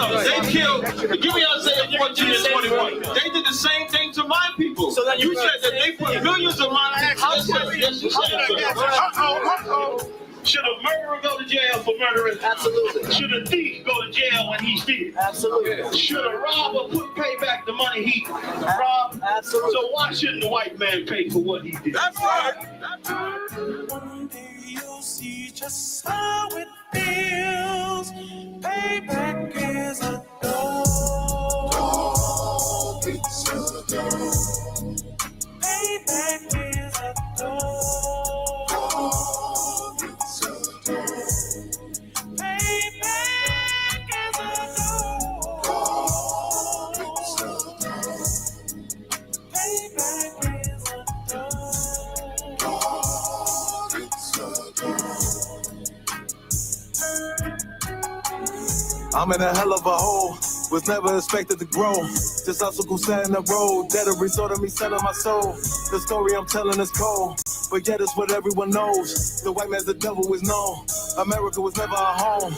They killed. Give me Isaiah 14 and 21. They did the same thing to my people. So you said that they put millions of my actions. Yes, you said. Should a murderer go to jail for murdering? Absolutely. Should a thief go to jail when he steals? Absolutely. Should a robber pay back the money he robbed? Absolutely. So why shouldn't the white man pay for what he did? That's right. One day you'll see just how it feels. Payback is a dog. It's a dog. Payback is a dog. I'm in a hell of a hole, was never expected to grow. Just obstacle set in the road, that a result of me selling my soul. The story I'm telling is cold, but yet it's what everyone knows. The white man's the devil is known. America was never a home,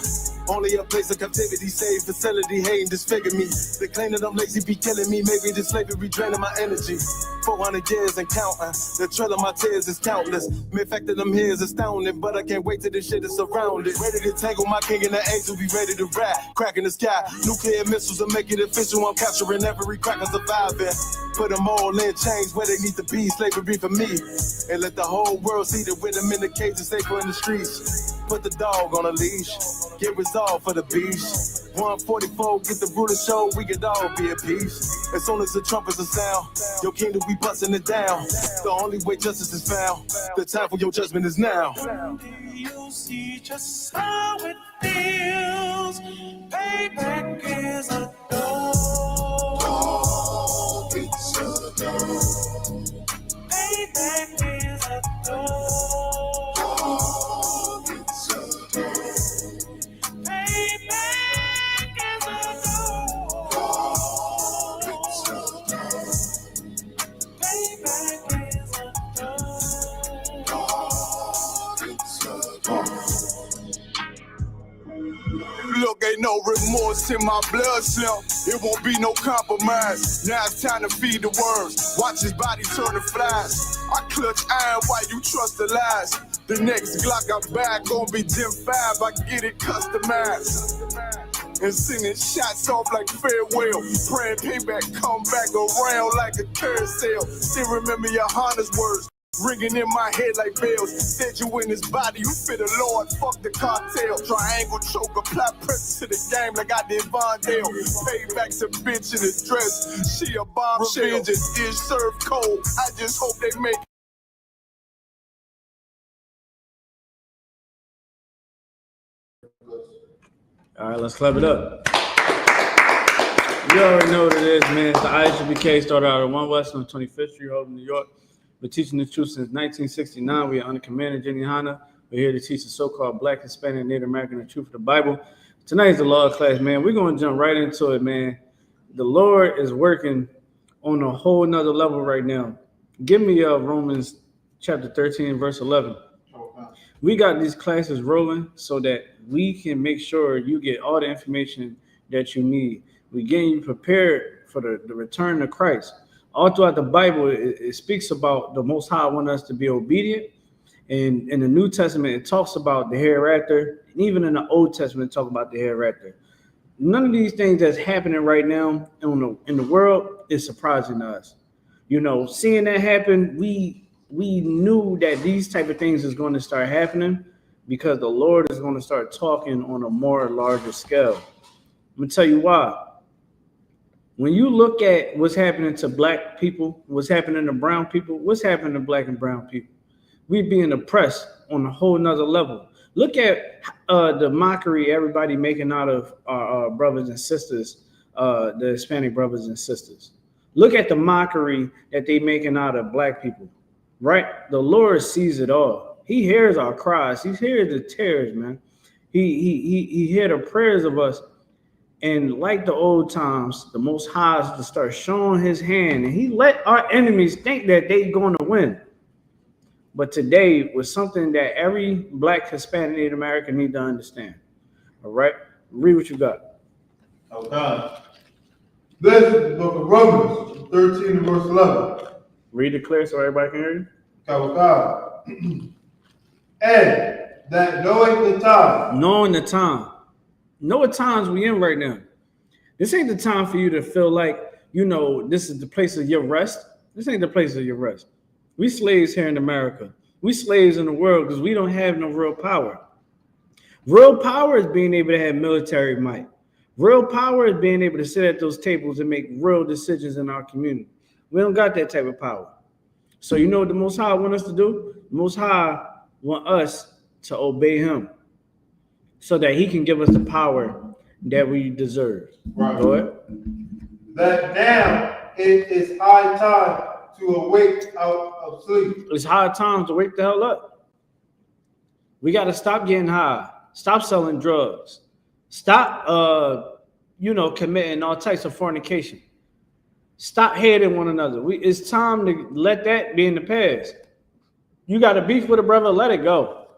only a place of captivity, safe facility, hating, disfigure me. They claim that I'm lazy, be killing me. Maybe the slavery draining my energy. 400 years and counting. The trail of my tears is countless. The fact that I'm here is astounding, but I can't wait till this shit is surrounded. Ready to tangle my king and the angel, be ready to rap. Crack in the sky, nuclear missiles will make it official. I'm capturing every crack and surviving. Put them all in chains where they need to be. Slavery for me. And let the whole world see the rhythm in the cages, safer in the streets. Put the dog on a leash. Get resolved for the beast. 144, get the ruler show, we could all be at peace. As soon as the trumpets are sound, your kingdom we busting it down. The only way justice is found, the time for your judgment is now. You'll see just how it feels. Payback is a dog. It's a dog. Payback is a dog. It's a dog. Payback is a dog. It's a dog. Payback is a dog. It's a dog. Look, ain't no remorse in my blood slump. It won't be no compromise. Now it's time to feed the worms. Watch his body turn to flies. I clutch iron while you trust the lies. The next Glock I buy gon' be Gen 5. I get it customized. And sending shots off like farewell. Praying payback come back around like a carousel. Still remember YAHANNA's words ringing in my head like bells. Said you in his body, you fit the Lord, fuck the cartel. Triangle choke, apply pressure to the game like I did Vondale. Payback's a bitch in his dress, she a bombshell. Revenge is served cold, I just hope they make it. All right, let's clap it up. You already know what it is, man. It's the I.S.U.P.K. started out at 1 West on 25th Street, Holden, New York. We're teaching the truth since 1969. We are under command of YAHANNA. We're here to teach the so-called Black, Hispanic, Native American the truth of the Bible. Tonight is the law class, man. We're going to jump right into it, man. The Lord is working on a whole nother level right now. Give me Romans chapter 13, verse 11. We got these classes rolling so that we can make sure you get all the information that you need. We're getting you prepared for the return of Christ. All throughout the Bible, it speaks about the Most High want us to be obedient. And in the New Testament, it talks about the hereafter. And even in the Old Testament, it talks about the hereafter. None of these things that's happening right now in the world is surprising to us. You know, seeing that happen, we knew that these type of things is going to start happening because the Lord is going to start talking on a more larger scale. I'm going to tell you why. When you look at what's happening to black people, what's happening to brown people, what's happening to black and brown people, we being oppressed on a whole nother level. Look at the mockery everybody making out of our brothers and sisters, the Hispanic brothers and sisters. Look at the mockery that they making out of black people, right? The Lord sees it all. He hears our cries. He hears the tears, man. He hears the prayers of us. And like the old times, the Most High is to start showing his hand. And he let our enemies think that they're going to win. But today was something that every black, Hispanic, Native American need to understand. All right? Read what you got. Okay. This is the book of Romans, 13 and verse 11. Read it clear so everybody can hear you. Okay. And that knowing the time. Knowing the time. Know what times we in right now. This ain't the time for you to feel like, you know, this is the place of your rest. This ain't the place of your rest. We slaves here in America. We slaves in the world because we don't have no real power. Real power is being able to have military might. Real power is being able to sit at those tables and make real decisions in our community. We don't got that type of power. So you know what the Most High want us to do? The Most High want us to obey him so that he can give us the power that we deserve. Right. Go ahead. That now it is high time to awake out of sleep. It's high time to wake the hell up. We got to stop getting high. Stop selling drugs. Stop, committing all types of fornication. Stop hating one another. It's time to let that be in the past. You got a beef with a brother, let it go.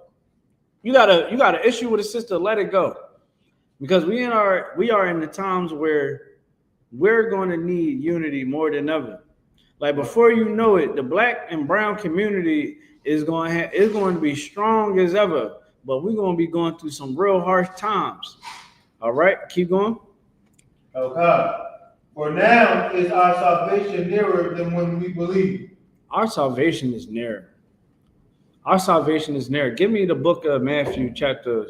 You got an issue with a sister, let it go. Because we are in the times where we're going to need unity more than ever. Like before you know it, the black and brown community is going to be strong as ever, but we're going to be going through some real harsh times. All right, keep going. Okay. For now is our salvation nearer than when we believe. Our salvation is near. Our salvation is near. Give me the book of Matthew, chapter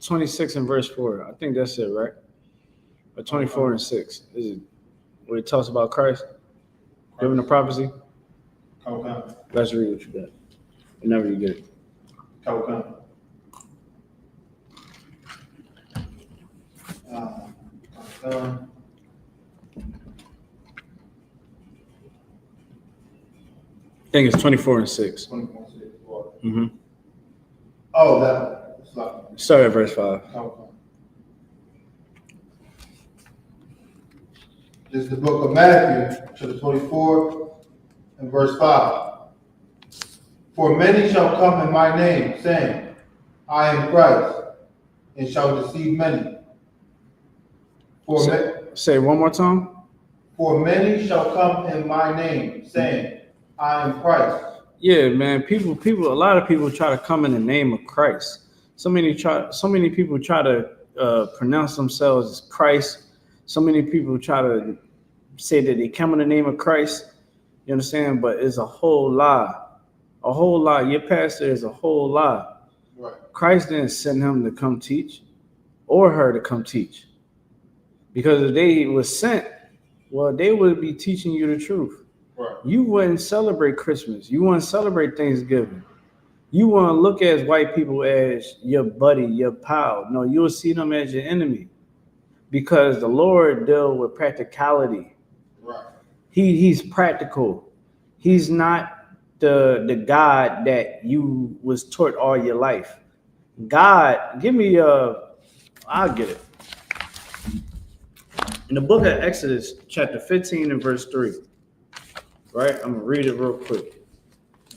26 and verse 4. I think that's it, right? Or 24 and 6. Is it where it talks about Christ giving the prophecy? Okay. Let's read what you got. Whenever you get it. Okay. I think it's 24 and 6. 24, 6. Mm-hmm. Oh, that one. Start at verse 5. Okay. This is the book of Matthew, chapter 24, and verse 5. For many shall come in my name, saying, I am Christ, and shall deceive many. Say it one more time. For many shall come in my name, saying, I am Christ. Yeah, man. People. A lot of people try to come in the name of Christ. So many people try to pronounce themselves as Christ. So many people try to say that they come in the name of Christ. You understand? But it's a whole lie. A whole lie. Your pastor is a whole lie. Right. Christ didn't send him to come teach or her to come teach. Because if they was sent, well, they would be teaching you the truth. Right. You wouldn't celebrate Christmas. You wouldn't celebrate Thanksgiving. You wouldn't look at white people as your buddy, your pal. No, you will see them as your enemy. Because the Lord deals with practicality. Right. He's practical. He's not the God that you was taught all your life. God, give me I'll get it. In the book of Exodus, chapter 15 and verse 3. Right? I'm going to read it real quick.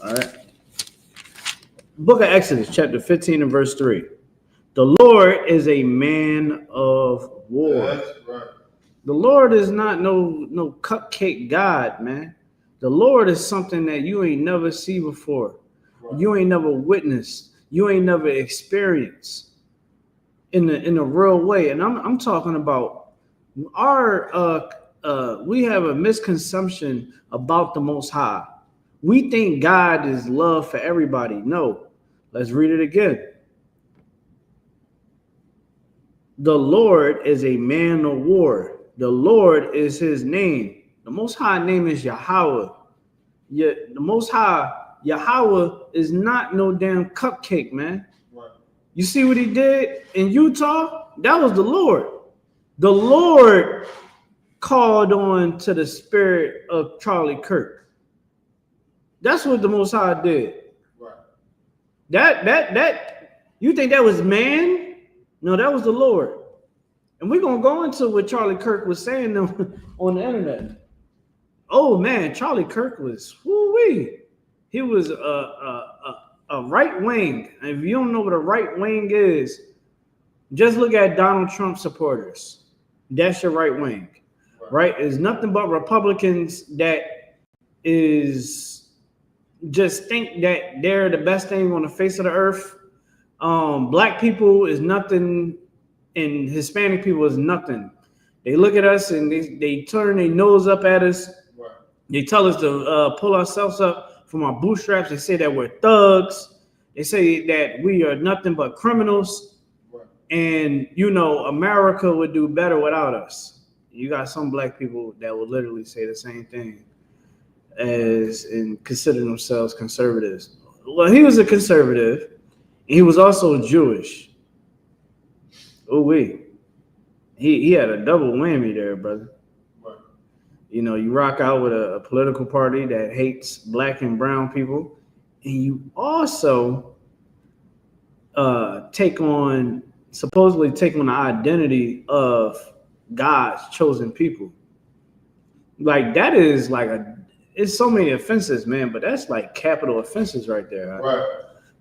All right. Book of Exodus, chapter 15 and verse 3. The Lord is a man of war. That's right. The Lord is not no cupcake God, man. The Lord is something that you ain't never see before. Right. You ain't never witnessed. You ain't never experienced in a real way. And I'm talking about we have a misconception about the Most High. We think God is love for everybody. No. Let's read it again. The Lord is a man of war. The Lord is his name. The Most High name is Yahweh. Yet the Most High, Yahweh, is not no damn cupcake, man. Right. You see what he did in Utah? That was the Lord. The Lord called on to the spirit of Charlie Kirk. That's what the Most High did. Right. That you think that was man? No, that was the Lord. And we're gonna go into what Charlie Kirk was saying on the internet. Oh man, Charlie Kirk was woo-wee. He was a right wing. And if you don't know what a right wing is, just look at Donald Trump supporters. That's your right wing, right? It's nothing but Republicans that is just think that they're the best thing on the face of the earth. Black people is nothing, and Hispanic people is nothing. They look at us and they turn their nose up at us. Right. They tell us to pull ourselves up from our bootstraps. They say that we're thugs. They say that we are nothing but criminals. Right. And, you know, America would do better without us. You got some black people that will literally say the same thing as and consider themselves conservatives. Well, he was a conservative. He was also Jewish. Oh, wait. He had a double whammy there, brother. Right. You know, you rock out with a political party that hates black and brown people, and you also supposedly take on the identity of God's chosen people. Like, that is like it's so many offenses, man, but that's like capital offenses right there. Right?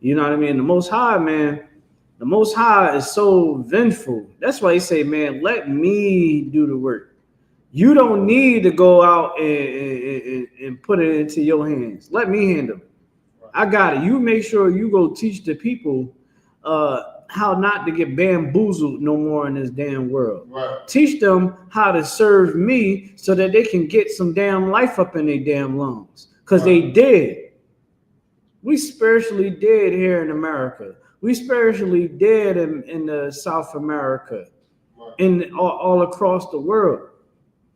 You know what I mean? The Most High, man. The Most High is so vengeful. That's why he say, man, let me do the work. You don't need to go out and put it into your hands. Let me handle it. I got it. You make sure you go teach the people how not to get bamboozled no more in this damn world. Right. Teach them how to serve me so that they can get some damn life up in their damn lungs. Because they dead. We spiritually dead here in America. We spiritually dead in the South America, in all across the world.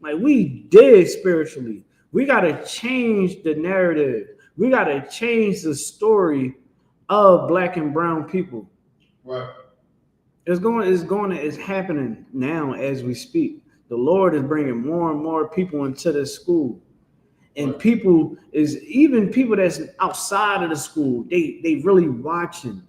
Like, we dead spiritually. We got to change the narrative. We got to change the story of black and brown people. Right. It's happening now as we speak. The Lord is bringing more and more people into the school. And people that's outside of the school, they really watching.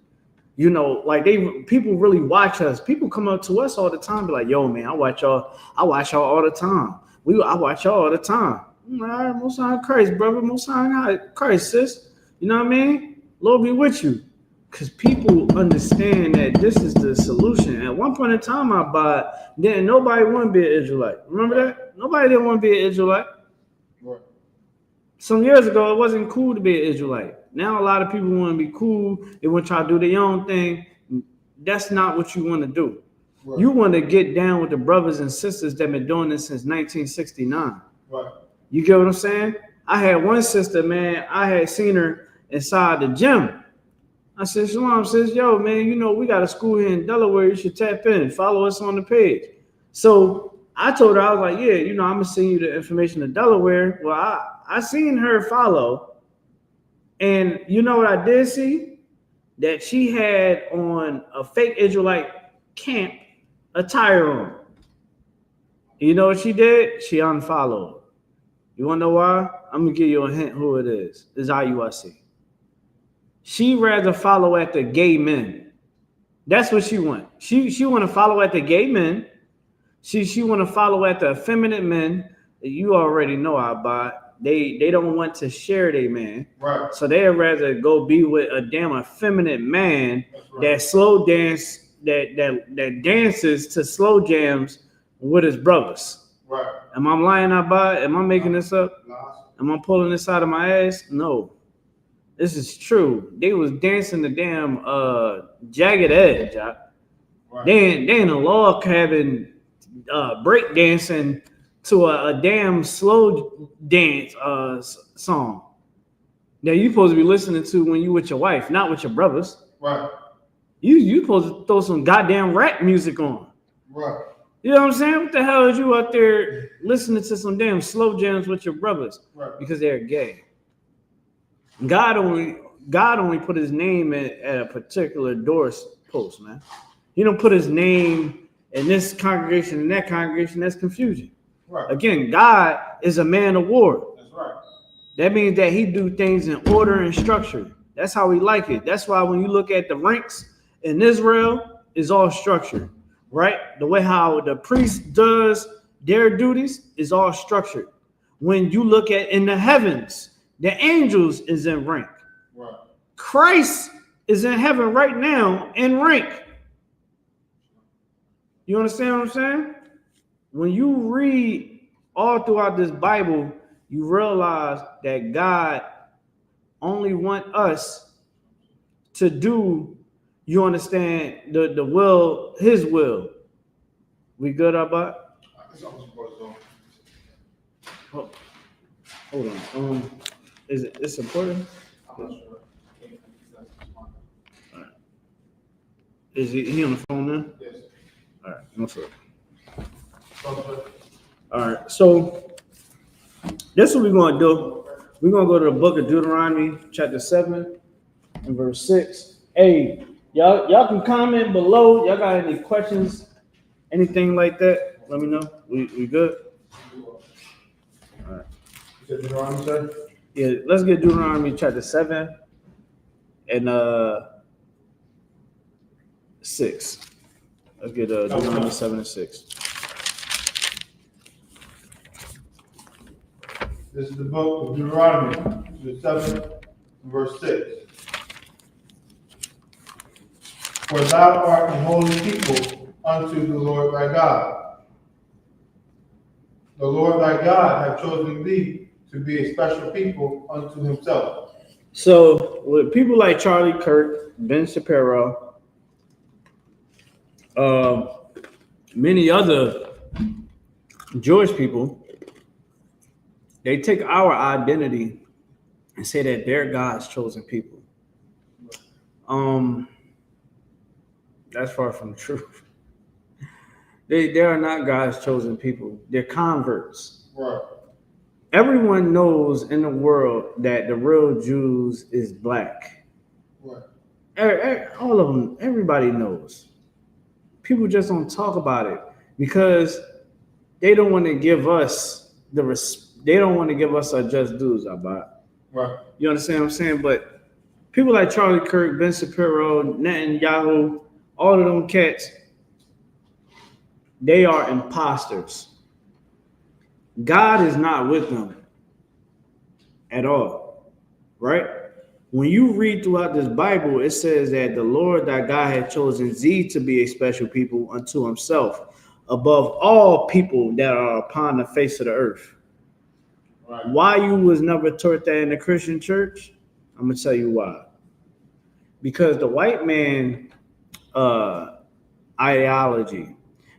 You know, like people really watch us. People come up to us all the time, be like, "Yo, man, I watch y'all all the time. I watch y'all all the time." All right, Most High Christ, brother. Most High Christ, sis. You know what I mean? Lord be with you. Because people understand that this is the solution. At one point in time, then nobody want to be an Israelite. Remember that? Nobody didn't want to be an Israelite. Right. Some years ago, it wasn't cool to be an Israelite. Now a lot of people want to be cool. They want to try to do their own thing. That's not what you want to do. Right. You want to get down with the brothers and sisters that have been doing this since 1969. Right. You get what I'm saying? I had one sister, man, I had seen her inside the gym. I said, Shalom, sis, yo, man, you know, we got a school here in Delaware. You should tap in and follow us on the page. So I told her, I was like, yeah, you know, I'm going to send you the information to Delaware. Well, I seen her follow. And you know what I did see? That she had on a fake Israelite camp attire on. You know what she did? She unfollowed. You want to know why? I'm going to give you a hint who it is. It's I.U.S.C. She rather follow at the gay men. That's what she want. She want to follow at the gay men. She want to follow at the effeminate men. You already know about. They don't want to share their man. Right. So they'd rather go be with a damn effeminate man that slow dance, that dances to slow jams with his brothers. Right. Am I lying about? Am I making this up? Am I pulling this out of my ass? No. This is true. They was dancing the damn jagged edge. Right. They in a log cabin break dancing to a damn slow dance song that you supposed to be listening to when you with your wife, not with your brothers. Right. You supposed to throw some goddamn rap music on. Right. You know what I'm saying? What the hell is you out there listening to some damn slow jams with your brothers? Right. Because they're gay. God only put his name at a particular doorpost, man. He don't put his name in this congregation and that congregation. That's confusion. Right. Again, God is a man of war. That's right. That means that he do things in order and structure. That's how we like it. That's why when you look at the ranks in Israel, it's all structured, right? The way how the priest does their duties is all structured. When you look at in the heavens, the angels is in rank. Right. Christ is in heaven right now in rank. You understand what I'm saying? when you read all throughout this Bible, you realize that God only want us to do, you understand, the will, his will. We good about? Oh, hold on. Is it's important? Is he on the phone now? Yes. All right, no sir. All right, so this is what we're gonna do. We're gonna go to the book of Deuteronomy, chapter 7 and verse 6. Hey, y'all can comment below. Y'all got any questions, anything like that? Let me know. We good? All right. You said Deuteronomy, sir? Yeah, let's get Deuteronomy chapter 7 and 6. Let's get Deuteronomy 7 and 6. This is the book of Deuteronomy, 7, verse 6. For thou art a holy people unto the Lord thy God. The Lord thy God hath chosen thee to be a special people unto himself. So with people like Charlie Kirk, Ben Shapiro, many other Jewish people, they take our identity and say that they're God's chosen people. That's far from the truth. They are not God's chosen people. They're converts. Right. Everyone knows in the world that the real Jews is black. Right. All of them, everybody knows. People just don't talk about it because they don't want to give us they don't want to give us our just dues about. Right. You understand what I'm saying? But people like Charlie Kirk, Ben Shapiro, Netanyahu, all of them cats, they are imposters. God is not with them at all, right? When you read throughout this Bible, it says that the Lord thy God had chosen thee to be a special people unto himself, above all people that are upon the face of the earth. Right. Why you was never taught that in the Christian church? I'm gonna tell you why. Because the white man ideology,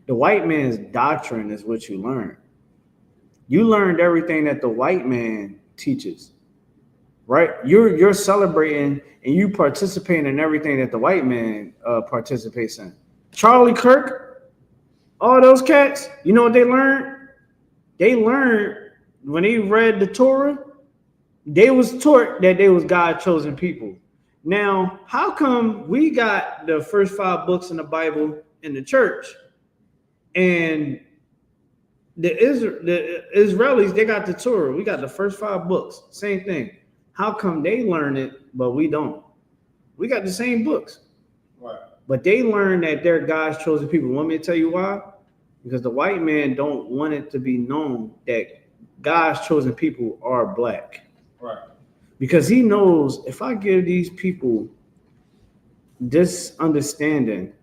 the white man's doctrine is what you learn. You learned everything that the white man teaches, right? You're celebrating and you participate in everything that the white man participates in. Charlie Kirk, all those cats, you know what they learned? They learned when they read the Torah, they was taught that they was God's chosen people. Now, how come we got the first 5 books in the Bible in the church, and the Israelis, they got the Torah, we got the first 5 books, same thing. How come they learn it, but we don't? We got the same books. Right. But they learn that they're God's chosen people. Want me to tell you why? Because the white man don't want it to be known that God's chosen people are black. Right. Because he knows if I give these people this understanding,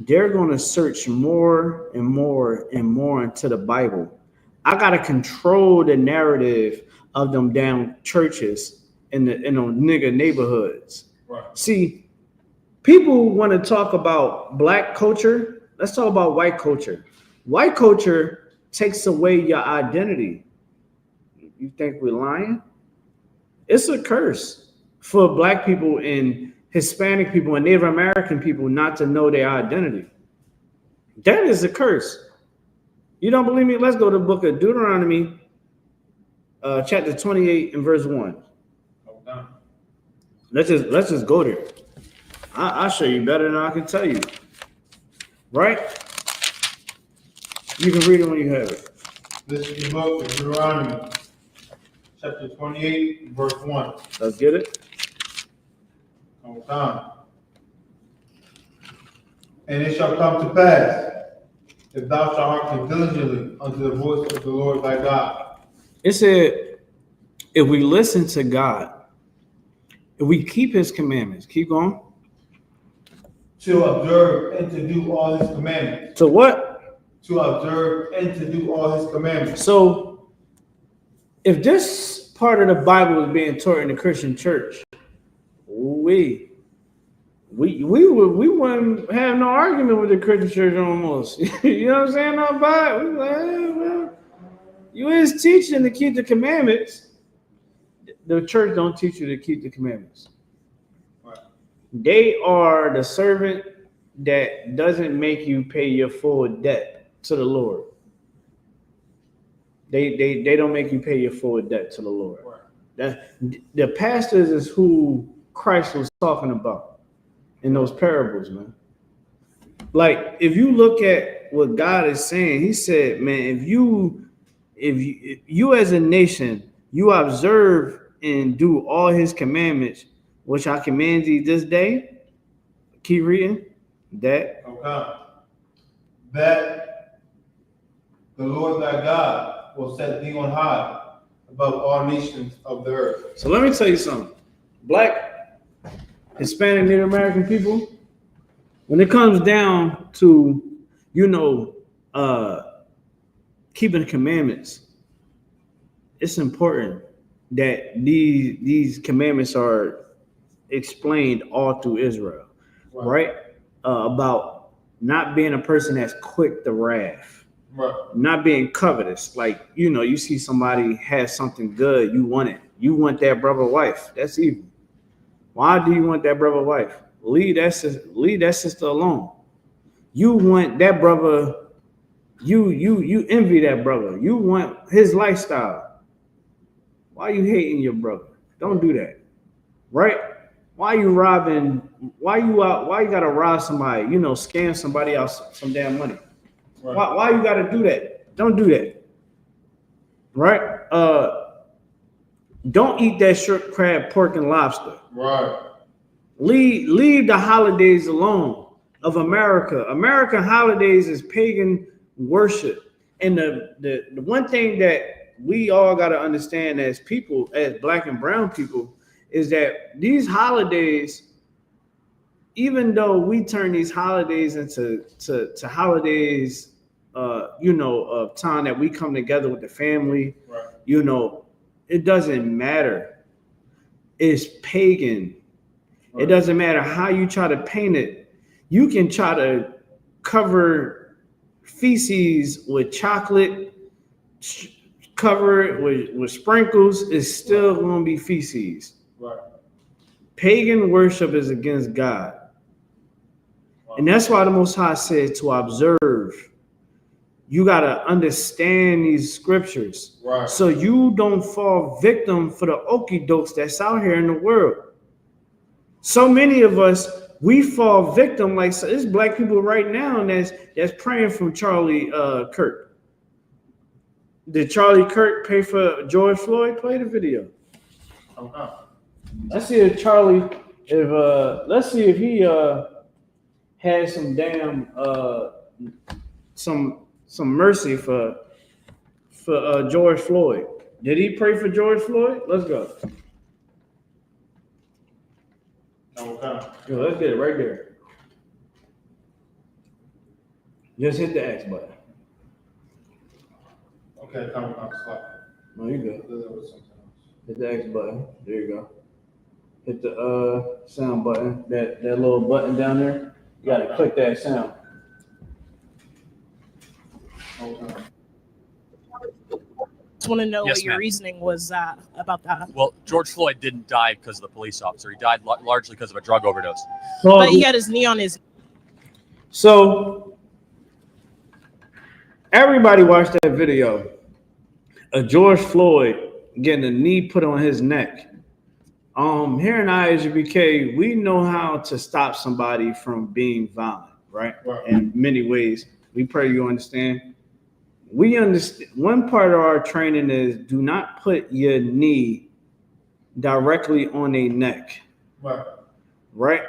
they're going to search more and more and more into the Bible. I got to control the narrative of them damn churches in the nigga neighborhoods. Right. See, people want to talk about black culture. Let's talk about white culture. White culture takes away your identity. You think we're lying? It's a curse for black people and Hispanic people and Native American people not to know their identity. That is a curse. You don't believe me? Let's go to the book of Deuteronomy, chapter 28 and verse 1. Let's just go there. I'll show you better than I can tell you. Right? You can read it when you have it. This is the book of Deuteronomy, chapter 28, verse 1. Let's get it. Hold on. And it shall come to pass, if thou shalt hearken diligently unto the voice of the Lord thy God. It said, if we listen to God, if we keep his commandments, keep going. To observe and to do all his commandments. To what? to observe and to do all his commandments. So, if this part of the Bible is being taught in the Christian church, we wouldn't have no argument with the Christian church almost. You know what I'm saying? No, but we like, well, you is teaching to keep the commandments. The church don't teach you to keep the commandments. Right. They are the servant that doesn't make you pay your full debt to the Lord. They don't make you pay your full debt to the Lord. Right. The pastors is who Christ was talking about in those parables, man. Like, if you look at what God is saying, he said, man, if you as a nation, you observe and do all his commandments, which I command thee this day. Keep reading. That. Okay. That the Lord thy God will set thee on high above all nations of the earth. So let me tell you something. Black, Hispanic, Native American people, when it comes down to, keeping the commandments, it's important that these commandments are explained all through Israel, right? About not being a person that's quick to wrath, right? Not being covetous. Like, you see somebody has something good, you want it. You want that brother wife. That's evil. Why do you want that brother wife? Leave that sister alone. You want that brother. You envy that brother. You want his lifestyle. Why are you hating your brother? Don't do that, right? Why you robbing? Why you gotta rob somebody? Scam somebody out some damn money. Right. Why you gotta do that? Don't do that, right? Don't eat that shrimp, crab, pork, and lobster. Right. Leave the holidays alone of America. American holidays is pagan worship, and the one thing that we all got to understand as people, as black and brown people, is that these holidays, even though we turn these holidays into to holidays, of time that we come together with the family, right. It doesn't matter. It's pagan. Right. It doesn't matter how you try to paint it. You can try to cover feces with chocolate, cover it with sprinkles. It's still going to be feces. Right. Pagan worship is against God. Wow. And that's why the Most High said to observe. You got to understand these scriptures, right, so you don't fall victim for the okie dokes that's out here in the world. So many of us, we fall victim, like, so there's black people right now that's praying from Charlie Kirk. Did Charlie Kirk pay for George Floyd? Play the video. Okay. Let's see if Charlie, let's see if he had some damn some mercy for George Floyd. Did he pray for George Floyd? Let's go. Okay. Yo, let's get it right there. Just hit the X button. Okay, come slide. No, you good. Hit the X button. There you go. Hit the sound button. That little button down there. You gotta click that sound. Okay. Just want to know what your reasoning was about that. Well, George Floyd didn't die because of the police officer. He died largely because of a drug overdose. But he had his knee on his. So everybody watched that video of George Floyd getting a knee put on his neck. Here in I.S.U.P.K, we know how to stop somebody from being violent, right? In many ways. We pray you understand. We understand. One part of our training is do not put your knee directly on a neck. Right?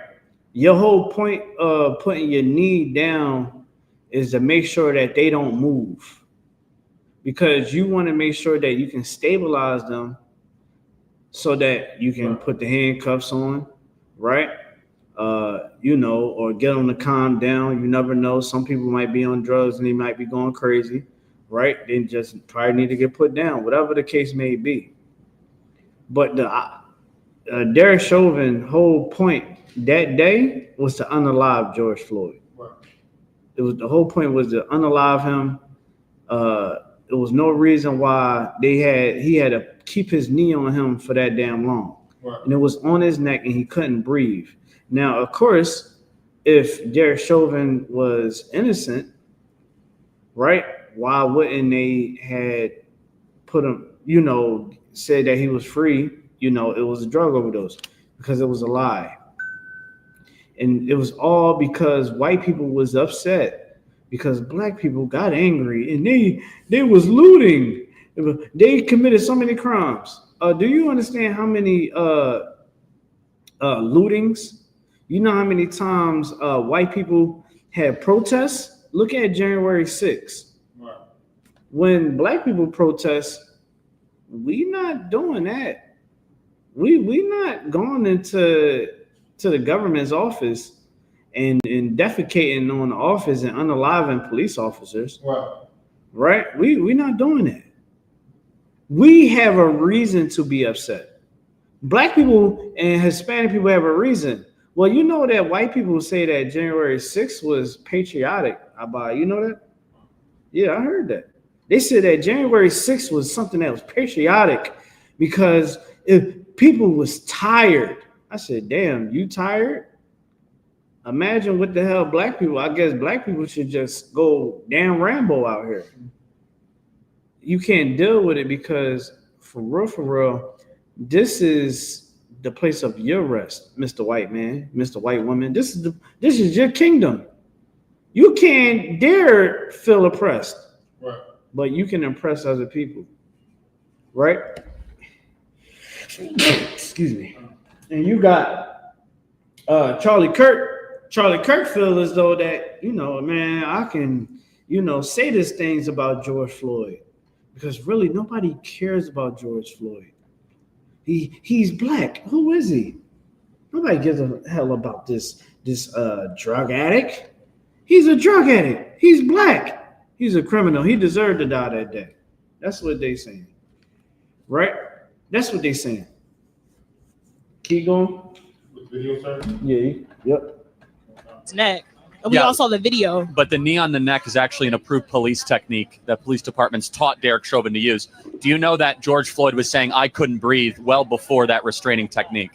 Your whole point of putting your knee down is to make sure that they don't move. Because you want to make sure that you can stabilize them so that you can put the handcuffs on, right? you know, or get them to calm down. You never know. Some people might be on drugs and they might be going crazy, right? They just probably need to get put down, whatever the case may be. But the Derek Chauvin whole point that day was to unalive George Floyd. Right. It was the whole point was to unalive him. There was no reason why he had to keep his knee on him for that damn long. Right. And it was on his neck and he couldn't breathe. Now, of course, if Derek Chauvin was innocent, right, why wouldn't they had put him, you know, said that he was free? You know, it was a drug overdose because it was a lie. And it was all because white people was upset because black people got angry and they was looting. They committed so many crimes. Do you understand how many lootings? You know how many times white people had protests? Look at January 6th. Right. When black people protest, we not doing that. We not going into the government's office and defecating on the office and unaliving police officers. Right. Right? We not doing that. We have a reason to be upset. Black people and Hispanic people have a reason. Well, you know that white people say that January 6th was patriotic. You know that? Yeah, I heard that. They said that January 6th was something that was patriotic because if people was tired. I said, damn, you tired? Imagine what the hell black people, I guess black people should just go damn Rambo out here. You can't deal with it because for real, this is the place of your rest, Mr. White Man, Mr. White Woman. This is your kingdom. You can't dare feel oppressed, Right. but you can impress other people, right? Excuse me. And you got Charlie Kirk. Charlie Kirk feels as though that, you know, man, I can, you know, say these things about George Floyd because really nobody cares about George Floyd. He's black. Who is he? Nobody gives a hell about this drug addict. He's a drug addict. He's black. He's a criminal. He deserved to die that day. That's what they saying. Right? That's what they saying. Keep going. With video, sir? Yeah. Yep. His neck. And we all saw the video. But the knee on the neck is actually an approved police technique that police departments taught Derek Chauvin to use. Do you know that George Floyd was saying, I couldn't breathe well before that restraining technique?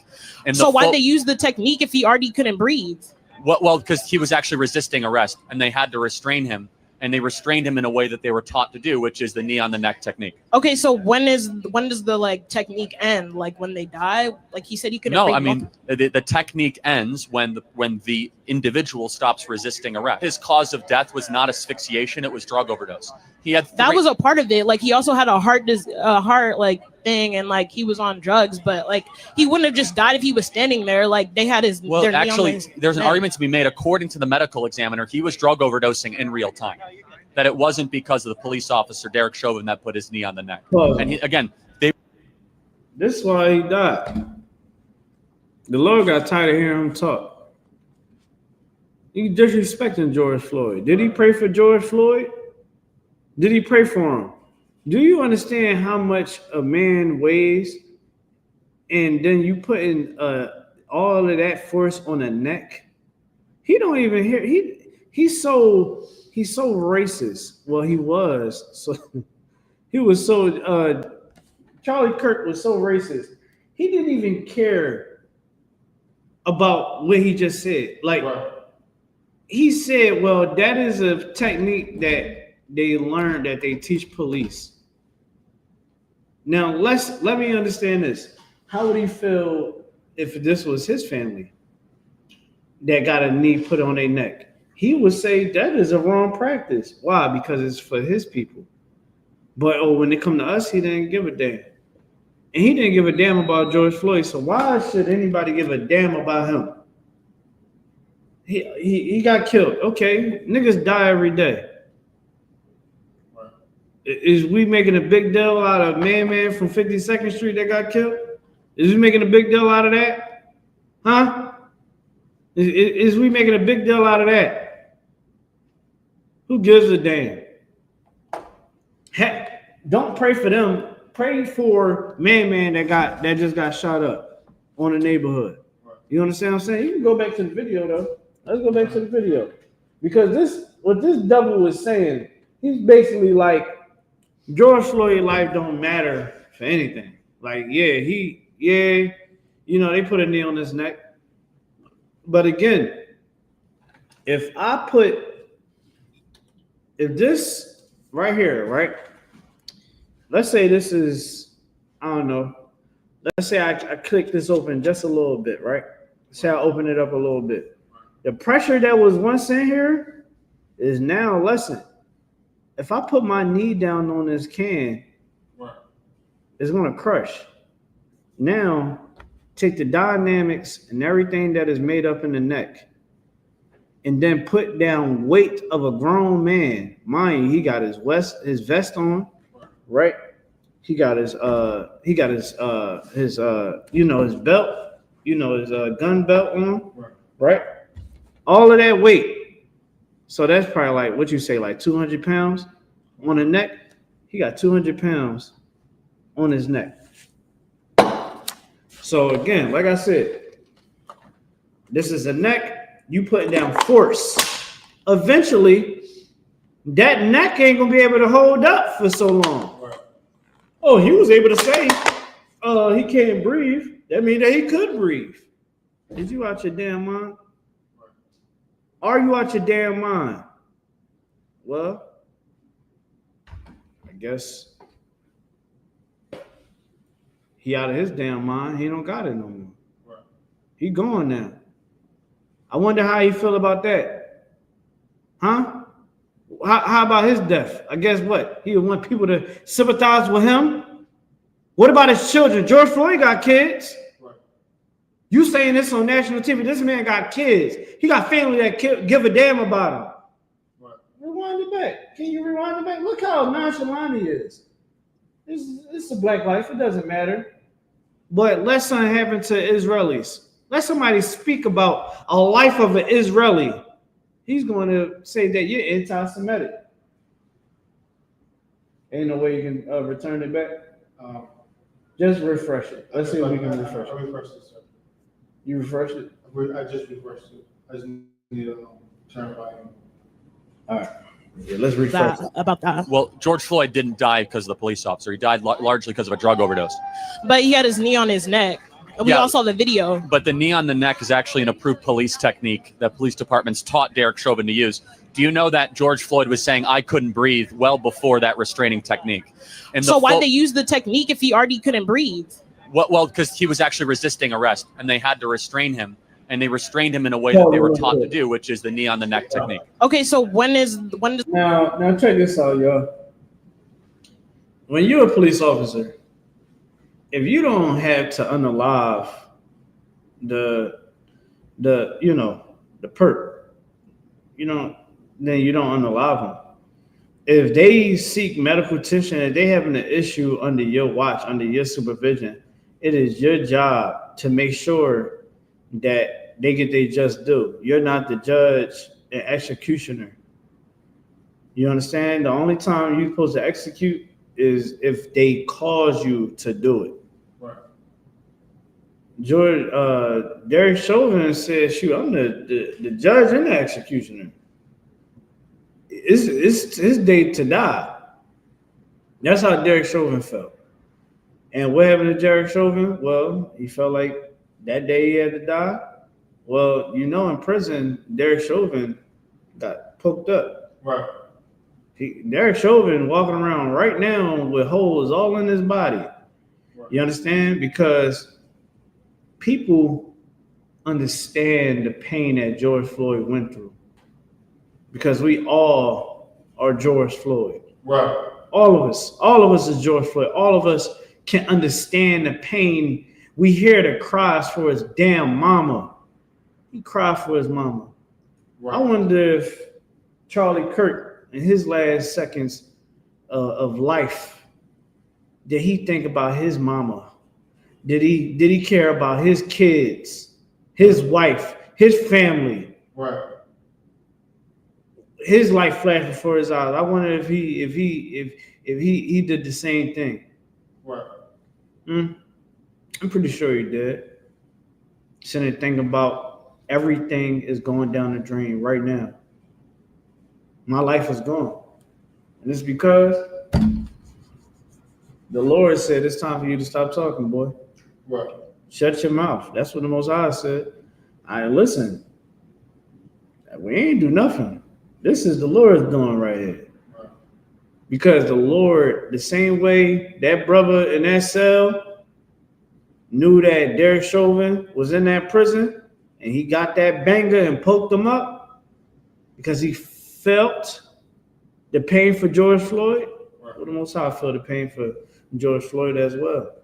And so why'd they use the technique if he already couldn't breathe? Well, because he was actually resisting arrest and they had to restrain him. And they restrained him in a way that they were taught to do, which is the knee on the neck technique. Okay, so when does the like technique end? Like when they die? Like he said he couldn't breathe. No, I mean the technique ends when the individual stops resisting arrest. His cause of death was not asphyxiation; it was drug overdose. He had that was a part of it. Like he also had a heart like thing, and like he was on drugs, but like he wouldn't have just died if he was standing there. Like they had his. Well, actually, there's an argument to be made. According to the medical examiner, he was drug overdosing in real time. That it wasn't because of the police officer Derek Chauvin that put his knee on the neck. Well, and this is why he died. The Lord got tired of hearing him talk. He disrespecting George Floyd. Did he pray for George Floyd? Did he pray for him? Do you understand how much a man weighs? And then you put in all of that force on the neck. He don't even hear. He's so racist. Well, he was. So he was so Charlie Kirk was so racist. He didn't even care about what he just said. Like he said, well, that is a technique that they learned that they teach police. Now let me understand this. How would he feel if this was his family that got a knee put on their neck? He would say that is a wrong practice. Why? Because it's for his people. But when it come to us, he didn't give a damn. And he didn't give a damn about George Floyd. So why should anybody give a damn about him? He got killed. Okay, niggas die every day. Is we making a big deal out of man from 52nd Street that got killed? Is we making a big deal out of that? Huh? Is we making a big deal out of that? Who gives a damn? Heck, don't pray for them. Pray for man that just got shot up on the neighborhood. You understand what I'm saying? You can go back to the video though. Let's go back to the video. Because what this devil was saying, he's basically like, George Floyd's life don't matter for anything. Like, they put a knee on his neck. But again, if this right here, right? Let's say this is, I don't know. Let's say I click this open just a little bit, right? Say I open it up a little bit. The pressure that was once in here is now lessened. If I put my knee down on this can, it's going to crush. Now, take the dynamics and everything that is made up in the neck and then put down weight of a grown man. Mind you, he got his vest on, right? He got his belt, his gun belt on, right? All of that weight. So that's probably like, what you say, like 200 pounds on the neck? He got 200 pounds on his neck. So again, like I said, this is a neck. You putting down force. Eventually, that neck ain't gonna be able to hold up for so long. Right. Oh, he was able to say, he can't breathe. That means that he could breathe. Did you out your damn mind? Right. Are you out your damn mind? Well, I guess he out of his damn mind. He don't got it no more. Right. He gone now. I wonder how he feel about that. Huh? How about his death? I guess what? He would want people to sympathize with him. What about his children? George Floyd got kids. Right. You saying this on national TV. This man got kids. He got family that give a damn about him. Right. Rewind it back. Can you rewind it back? Look how nonchalant he is. It's a black life. It doesn't matter. But let something happen to Israelis. Let somebody speak about a life of an Israeli. He's going to say that you're anti-Semitic. Ain't no way you can return it back. Just refresh it. Let's see if we can refresh it. I refreshed it, sir. You refreshed it? I just refreshed it. I just need to turn volume. All right. Yeah, let's refresh about that. Well, George Floyd didn't die because of the police officer. He died largely because of a drug overdose. But he had his knee on his neck. We all saw the video. But the knee on the neck is actually an approved police technique that police departments taught Derek Chauvin to use. Do you know that George Floyd was saying, I couldn't breathe well before that restraining technique? And so why'd they use the technique if he already couldn't breathe? Well, because he was actually resisting arrest and they had to restrain him. And they restrained him in a way that they were taught to do, which is the knee on the neck technique. Okay, so when does now check this out, y'all. When you're a police officer, if you don't have to unalive the perp, then you don't unalive them. If they seek medical attention, if they having an issue under your watch, under your supervision, it is your job to make sure that they get their just due. You're not the judge and executioner. You understand? The only time you're supposed to execute is if they cause you to do it. Right. Derek Chauvin said, shoot, I'm the judge and the executioner. It's his day to die. That's how Derek Chauvin felt. And what happened to Derek Chauvin? Well, he felt like that day he had to die. Well, in prison, Derek Chauvin got poked up. Right. Derek Chauvin walking around right now with holes all in his body. Right. You understand? Because people understand the pain that George Floyd went through. Because we all are George Floyd. Right. All of us is George Floyd. All of us can understand the pain. We hear the cries for his damn mama. He cried for his mama. Right. I wonder if Charlie Kirk, in his last seconds of life, did he think about his mama? Did he care about his kids, his wife, his family, Right. his life flashed before his eyes. I wonder if he did the same thing. Right. I'm pretty sure he did. Saying think about everything is going down the drain right now. My life is gone, and it's because the Lord said it's time for you to stop talking, boy. Right. Shut your mouth. That's what the Most High said. I listen. We ain't do nothing. This is the Lord's doing right here. Right. Because the Lord, the same way that brother in that cell knew that Derek Chauvin was in that prison and he got that banger and poked him up because he felt the pain for George Floyd. Right. Well, the Most High felt the pain for George Floyd as well.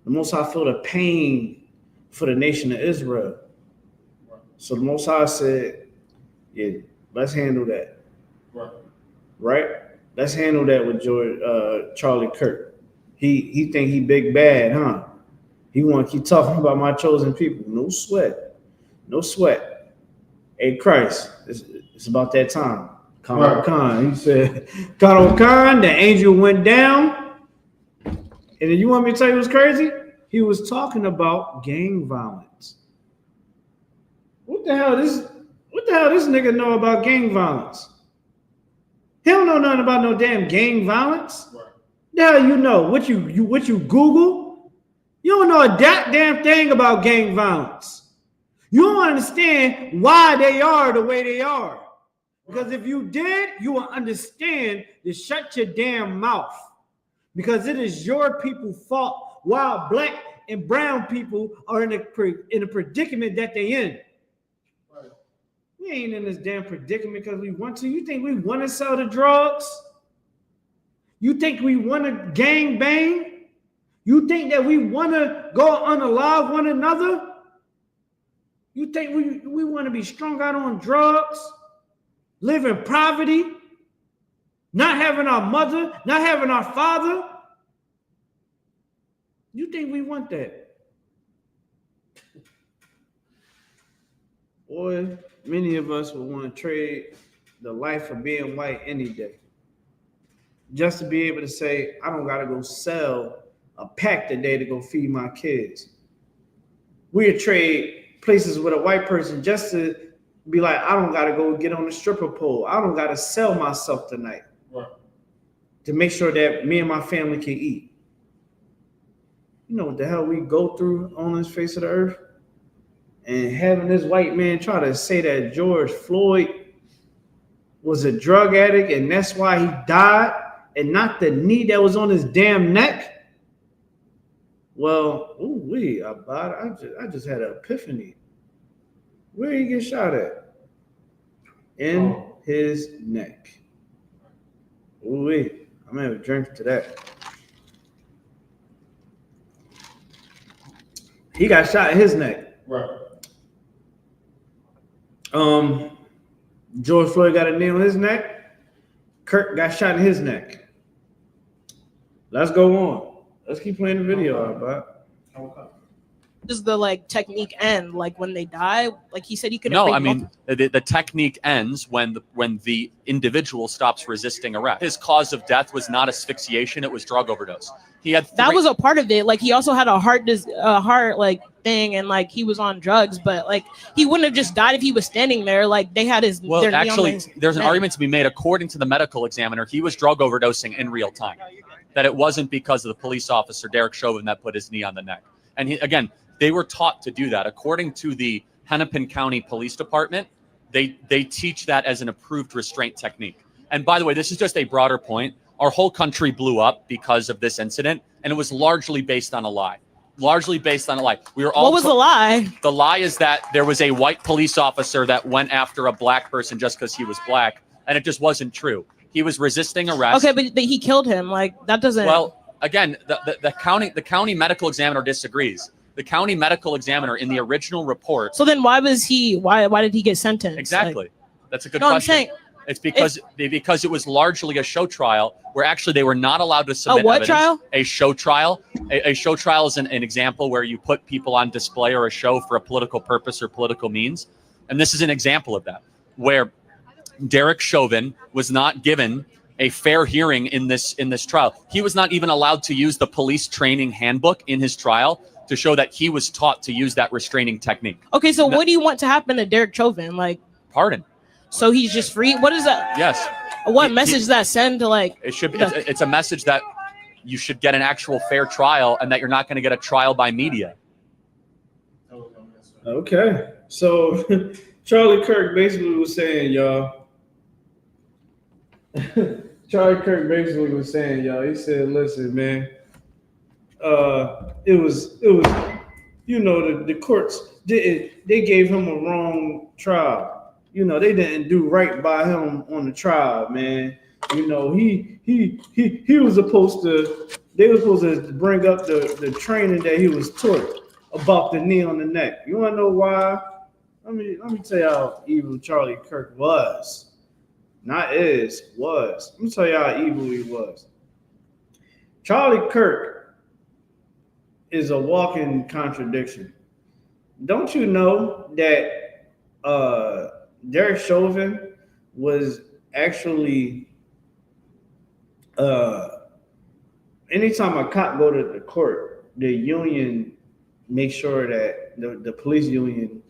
The Most High felt the pain for the nation of Israel. Right. So the Most High said, yeah, let's handle that. Right. Right? Let's handle that with Charlie Kirk. He think he big bad, huh? He want to keep talking about my chosen people. No sweat. No sweat. Hey, Christ, it's about that time. Khan, he said, Khan, the angel went down. And then you want me to tell you what's crazy? He was talking about gang violence. What the hell this nigga know about gang violence? He don't know nothing about no damn gang violence. Right. The hell you know? What you Google? You don't know a damn thing about gang violence. You don't understand why they are the way they are. Because if you did, you will understand to shut your damn mouth. Because it is your people's fault while black and brown people are in a predicament that they in. Right. We ain't in this damn predicament because we want to. You think we want to sell the drugs? You think we want to gang bang? You think that we want to go unalive one another? You think we want to be strung out on drugs? Live in poverty? Not having our mother? Not having our father? You think we want that? Boy, many of us would want to trade the life of being white any day. Just to be able to say, I don't got to go sell a pack today to go feed my kids. We'd trade places with a white person just to be like, I don't got to go get on the stripper pole. I don't got to sell myself tonight. Right. To make sure that me and my family can eat. You know what the hell we go through on this face of the earth? And having this white man try to say that George Floyd was a drug addict and that's why he died and not the knee that was on his damn neck. Well, I just had an epiphany. Where did he get shot at? In his neck. Ooh-wee. I'm gonna have a drink to that. He got shot in his neck. Right. George Floyd got a knee on his neck. Kirk got shot in his neck. Let's go on. Let's keep playing the video out, bud. Okay. Does the technique end when they die? Like he said, he could. No, I mean the technique ends when the individual stops resisting arrest. His cause of death was not asphyxiation; it was drug overdose. He had that was a part of it. He also had a heart thing, and he was on drugs, but he wouldn't have just died if he was standing there. They had his. Well, actually, there's an argument to be made. According to the medical examiner, he was drug overdosing in real time. That it wasn't because of the police officer Derek Chauvin that put his knee on the neck. And again, they were taught to do that. According to the Hennepin County Police Department, they teach that as an approved restraint technique. And by the way, this is just a broader point. Our whole country blew up because of this incident, and it was largely based on a lie. Largely based on a lie. We were all. What was the lie? The lie is that there was a white police officer that went after a black person just because he was black, and it just wasn't true. He was resisting arrest. Okay, but he killed him. That doesn't. Well, again, the county medical examiner disagrees. The county medical examiner in the original report. So then why did he get sentenced? Exactly. That's a good question. I'm saying it's because it was largely a show trial where actually they were not allowed to submit evidence. Trial? A show trial. A show trial is an example where you put people on display or a show for a political purpose or political means. And this is an example of that, where Derek Chauvin was not given a fair hearing in this trial. He was not even allowed to use the police training handbook in his trial to show that he was taught to use that restraining technique. Okay, so what do you want to happen to Derek Chauvin? Like, pardon. So he's just free? What is that? Yes. What message does that send to like? It should be. It's a message that you should get an actual fair trial, and that you're not going to get a trial by media. Okay, so Charlie Kirk basically was saying, y'all. Charlie Kirk basically was saying, y'all. He said, "Listen, man. It was, you know, the courts they gave him a wrong trial. You know, they didn't do right by him on the trial, man. You know, he was supposed to. They were supposed to bring up the training that he was taught about the knee on the neck. You want to know why? Let me tell you how evil Charlie Kirk was. Not is, was. Let me tell you how evil he was. Charlie Kirk is a walking contradiction. Don't you know that Derek Chauvin was actually anytime a cop go to the court, the union make sure that the police union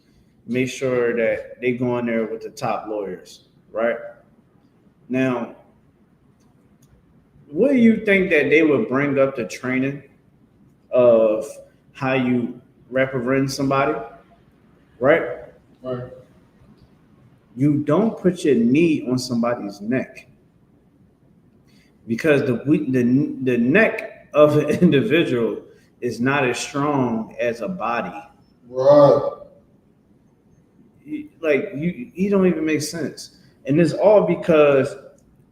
make sure that they go in there with the top lawyers, right? Now, what do you think that they would bring up the training of how you represent somebody, right? Right. You don't put your knee on somebody's neck because the neck of an individual is not as strong as a body. Right. Like you don't even make sense. And it's all because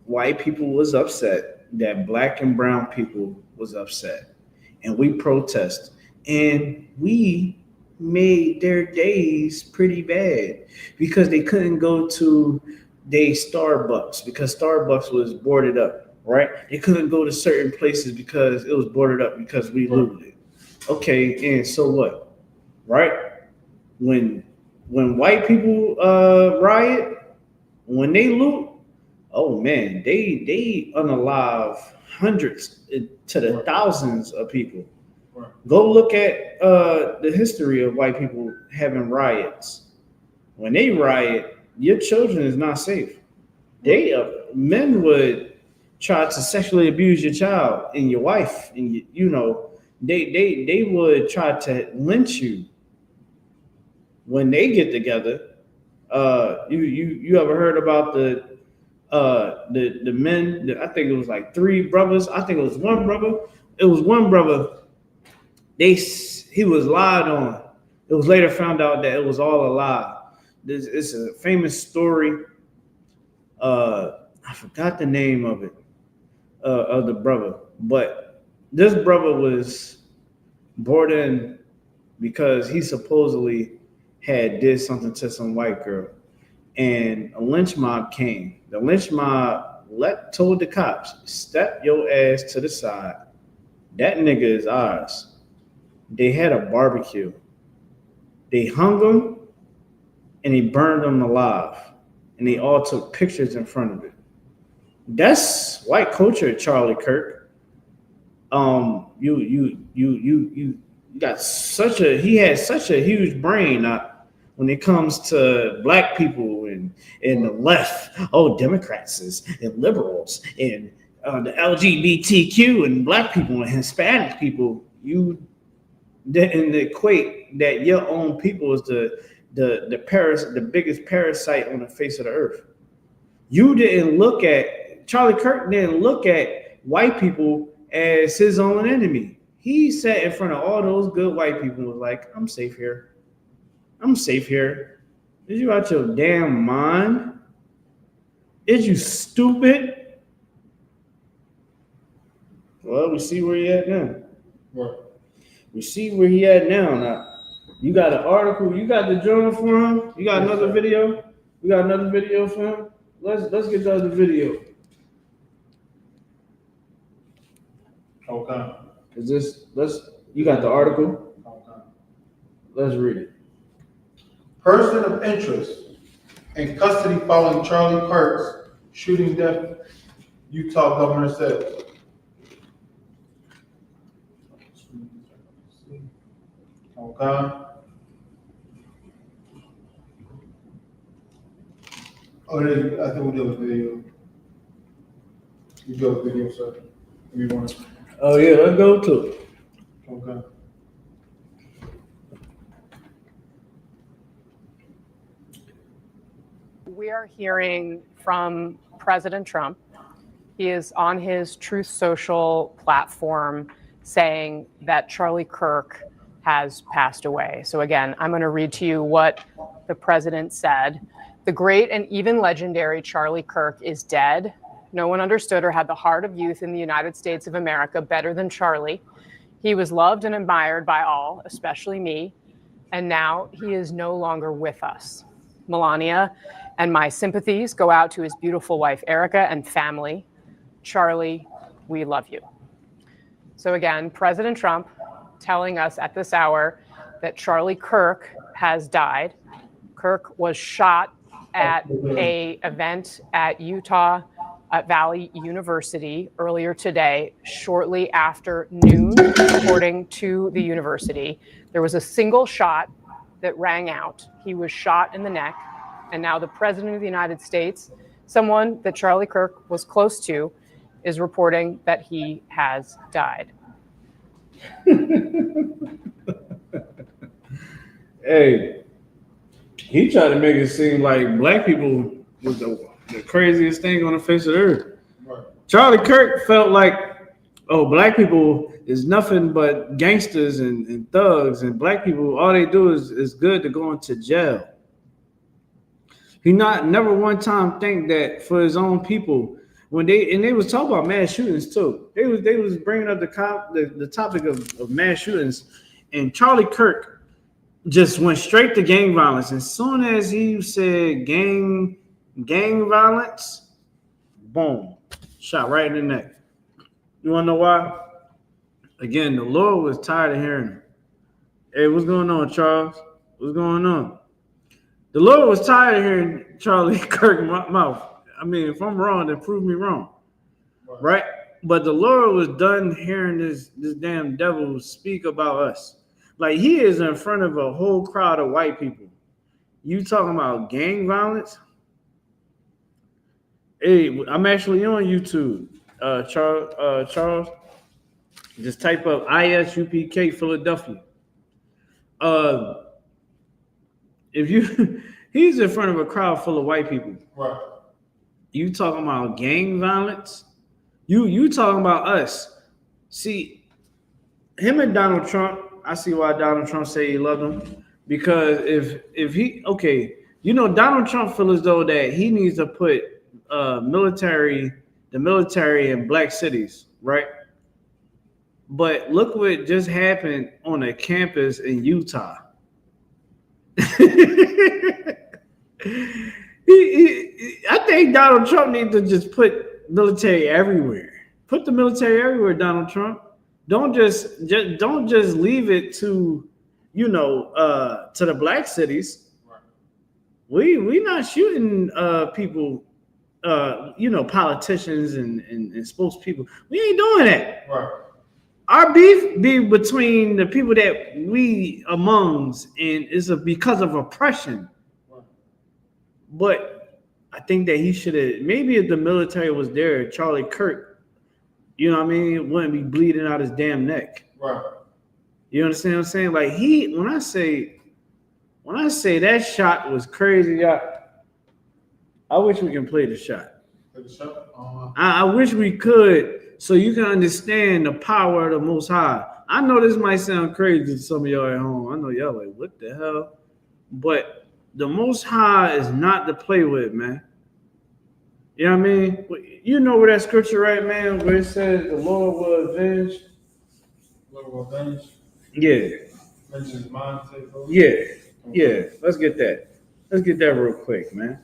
white people was upset that black and brown people was upset. And we protest. And we made their days pretty bad because they couldn't go to their Starbucks because Starbucks was boarded up, right? They couldn't go to certain places because it was boarded up because we looted it. Okay, and so what? Right? When white people riot, when they loot, oh man, they unalive hundreds to the thousands of people. Right. Go look at the history of white people having riots. When they riot, your children is not safe. They men would try to sexually abuse your child and your wife, and you know they would try to lynch you. When they get together, you ever heard about the men? I think it was like three brothers. I think it was one brother. It was one brother. He was lied on. It was later found out that it was all a lie. It's a famous story. I forgot the name of it, of the brother, but this brother was brought in because he supposedly had did something to some white girl, and a lynch mob came. The lynch mob told the cops, "Step your ass to the side. That nigga is ours." They had a barbecue. They hung him and they burned him alive, and they all took pictures in front of it. That's white culture, Charlie Kirk. You got he had such a huge brain when it comes to black people and the left. Oh, Democrats and liberals and the LGBTQ and black people and Hispanic people. You didn't equate that your own people is the biggest parasite on the face of the earth. You didn't look at Charlie Kirk didn't look at white people as his own enemy. He sat in front of all those good white people and was like, "I'm safe here. I'm safe here." Is you out your damn mind? Is you stupid? Well, we see where he at now. Right. We see where he at now. Now, you got an article. You got the journal for him. You got another video. We got another video for him. Let's get the other video. Okay. Is this? You got the article. Okay. Let's read it. Person of interest in custody following Charlie Kirk's shooting death, Utah governor said. Okay. Oh, I think we do a video. You do a video, sir. If you want to. Oh yeah, let's go to it. Okay. We are hearing from President Trump. He is on his Truth Social platform saying that Charlie Kirk has passed away. So again, I'm going to read to you what the president said. The great and even legendary Charlie Kirk is dead. No one understood or had the heart of youth in the United States of America better than Charlie. He was loved and admired by all, especially me. And now he is no longer with us. Melania and my sympathies go out to his beautiful wife, Erica, and family. Charlie, we love you. So again, President Trump telling us at this hour that Charlie Kirk has died. Kirk was shot at an event at Utah Valley University earlier today, shortly after noon, according to the university. There was a single shot that rang out. He was shot in the neck. And now the president of the United States, someone that Charlie Kirk was close to, is reporting that he has died. Hey, he tried to make it seem like black people was the craziest thing on the face of the earth. Right. Charlie Kirk felt like, oh, black people is nothing but gangsters and thugs, and black people, all they do is good to go into jail. He never one time think that for his own people, when they was talking about mass shootings too. They was bringing up the topic of mass shootings, and Charlie Kirk just went straight to gang violence. As soon as he said gang violence, boom, shot right in the neck. You want to know why? Again, the Lord was tired of hearing him. Hey, what's going on, Charles? What's going on? The Lord was tired of hearing Charlie Kirk mouth. I mean, if I'm wrong, then prove me wrong. Right? But the Lord was done hearing this damn devil speak about us. Like, he is in front of a whole crowd of white people. You talking about gang violence? Hey, I'm actually on YouTube, Charles. Just type up I.S.U.P.K. Philadelphia. He's in front of a crowd full of white people. Right. You talking about gang violence? You talking about us? See, him and Donald Trump. I see why Donald Trump say he loved him, because if he Donald Trump feels as though that he needs to put the military in black cities, right? But look what just happened on a campus in Utah. I think Donald Trump needs to just put military everywhere. Put the military everywhere, Donald Trump. Don't just leave it to to the black cities. We not shooting people, politicians and spokespeople. We ain't doing that. Right. Our beef be between the people that we amongst, and it's because of oppression. But I think that he should have, maybe if the military was there, Charlie Kirk, wouldn't be bleeding out his damn neck. Right. You understand what I'm saying? Like, when I say that shot was crazy, I wish we can play the shot. I wish we could, so you can understand the power of the Most High. I know this might sound crazy to some of y'all at home. I know y'all like, what the hell? But the Most High is not to play with, man. You know what I mean? You know where that scripture right, man, where it says the Lord will avenge. Lord will avenge. Yeah. Vengeance is mine. Yeah. Let's get that. Let's get that real quick, man.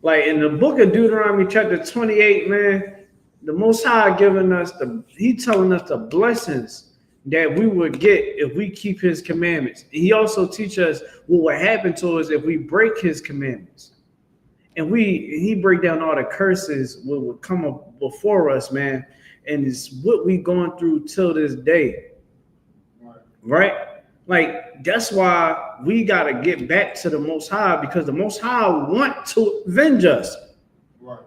Like in the book of Deuteronomy chapter 28, man, the Most High giving us he telling us the blessings that we would get if we keep his commandments. He also teaches us what would happen to us if we break his commandments. And he break down all the curses what would come up before us, man. And it's what we going through till this day. Right? Like, that's why we got to get back to the Most High, because the Most High want to avenge us. Right.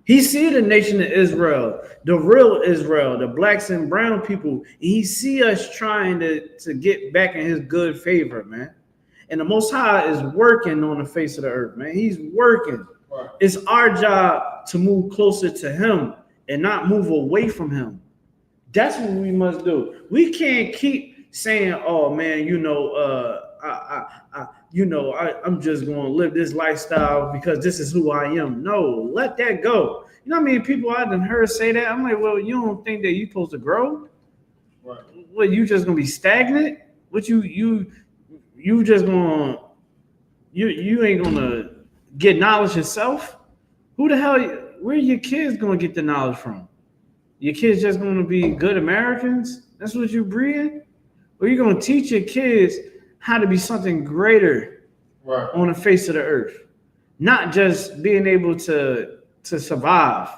He see the nation of Israel, the real Israel, the blacks and brown people. He see us trying to get back in his good favor, man. And the Most High is working on the face of the earth, man. He's working. Right. It's our job to move closer to him and not move away from him. That's what we must do. We can't keep saying, "Oh man, I'm just going to live this lifestyle because this is who I am." No, let that go. You know what I mean? People I done heard say that. I'm like, well, you don't think that you're supposed to grow? Right. What, you just gonna be stagnant? What you just gonna you ain't gonna get knowledge yourself? Who the hell? Where are your kids gonna get the knowledge from? Your kids just gonna be good Americans? That's what you breed? Or you gonna teach your kids how to be something greater on the face of the earth, not just being able to survive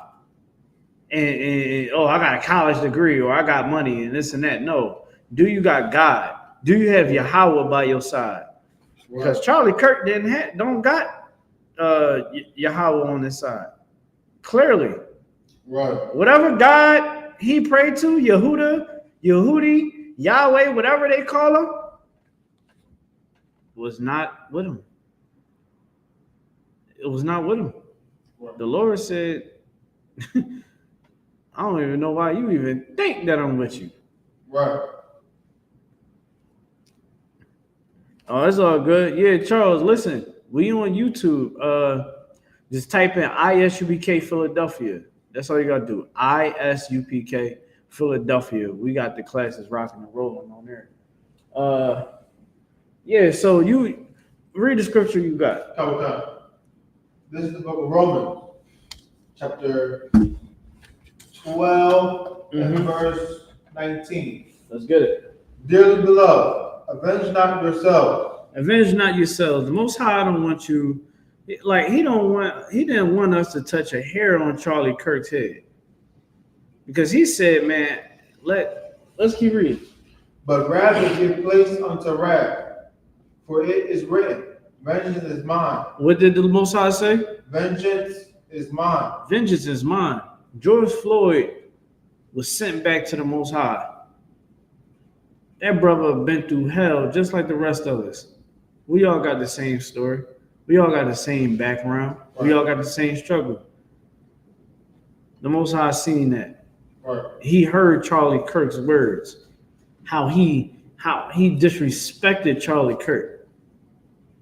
and oh, I got a college degree or I got money and this and that. No, do you got God? Do you have Yahweh by your side? Because Charlie Kirk don't got Yahweh on his side. Clearly, whatever God he prayed to, Yehuda, Yehudi, Yahweh, whatever they call him, was not with him. It was not with him. The Lord said, I don't even know why you even think that I'm with you. Right. Oh, it's all good. Yeah, Charles, listen, we on YouTube. Just type in I.S.U.P.K. Philadelphia. That's all you got to do. I.S.U.P.K. Philadelphia. We got the classes rocking and rolling on there. Yeah, so you read the scripture you got. Okay. This is the book of Romans, chapter 12 and verse 19. Let's get it. Dearly beloved, avenge not yourselves. Avenge not yourselves. The Most High don't want you, like he didn't want us to touch a hair on Charlie Kirk's head. Because he said, man, let's keep reading. But rather give place unto wrath, for it is written, vengeance is mine. What did the Most High say? Vengeance is mine. Vengeance is mine. George Floyd was sent back to the Most High. That brother been through hell just like the rest of us. We all got the same story. We all got the same background. We all got the same struggle. The Most High seen that. He heard Charlie Kirk's words. How he disrespected Charlie Kirk.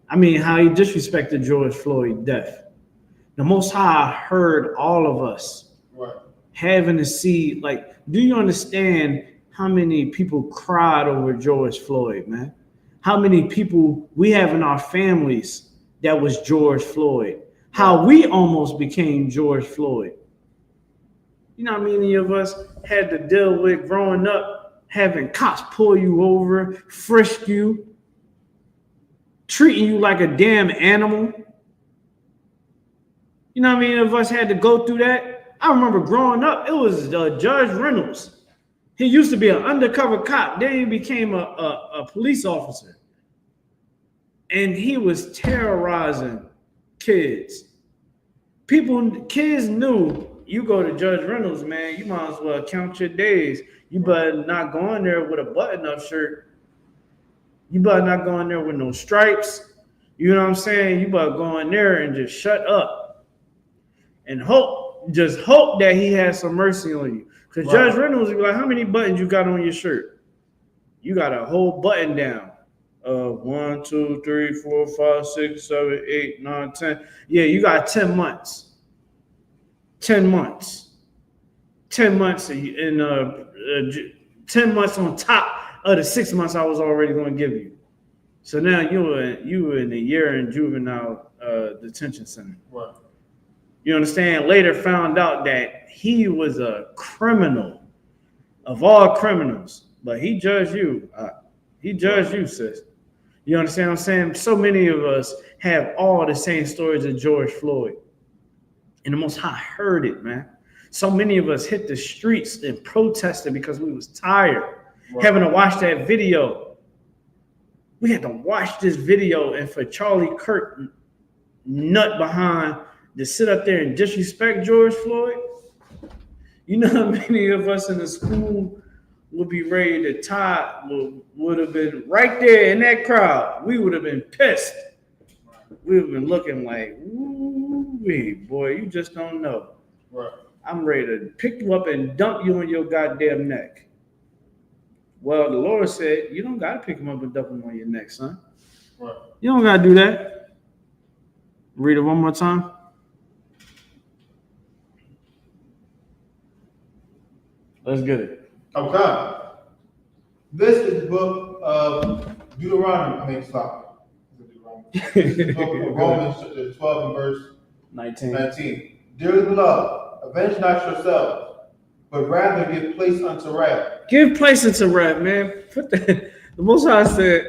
I mean, how he disrespected George Floyd's death. The Most High heard all of us having to see, like, do you understand how many people cried over George Floyd, man? How many people we have in our families that was George Floyd? How we almost became George Floyd. You know how many of us had to deal with growing up, having cops pull you over, frisk you, treating you like a damn animal? You know how many of us had to go through that? I remember growing up, it was Judge Reynolds. He used to be an undercover cop. Then he became a police officer. And he was terrorizing kids. Kids knew, you go to Judge Reynolds, man, you might as well count your days. You better not go in there with a button-up shirt. You better not go in there with no stripes. You know what I'm saying? You better go in there and just shut up. And just hope that he has some mercy on you. Because Judge Reynolds was like, how many buttons you got on your shirt? You got a whole button down. 1, 2, 3, 4, 5, 6, 7, 8, 9, 10. Yeah, you got 10 months. 10 months. 10 months and 10 months on top of the 6 months I was already going to give you. So now you were in a year in juvenile detention center. Right. You understand? Later found out that he was a criminal of all criminals. but he judged you. He judged you, sis. You understand what I'm saying? So many of us have all the same stories of George Floyd. And the Most High heard it, man. So many of us hit the streets and protested because we was tired having to watch that video. We had to watch this video, and for Charlie Kirk nut behind to sit up there and disrespect George Floyd. You know how many of us in the school would be ready to tie, would have been right there in that crowd. We would have been pissed. We would have been looking like, ooh, boy, you just don't know. Right. I'm ready to pick you up and dump you on your goddamn neck. Well, the Lord said, you don't got to pick him up and dump him on your neck, son. Right. You don't got to do that. Read it one more time. Let's get it. Okay. This is the book of Deuteronomy. Stop. This is the book of Romans 12 and verse 19. Dearly beloved, avenge not yourselves, but rather give place unto wrath. Give place unto wrath, man. The Most High said,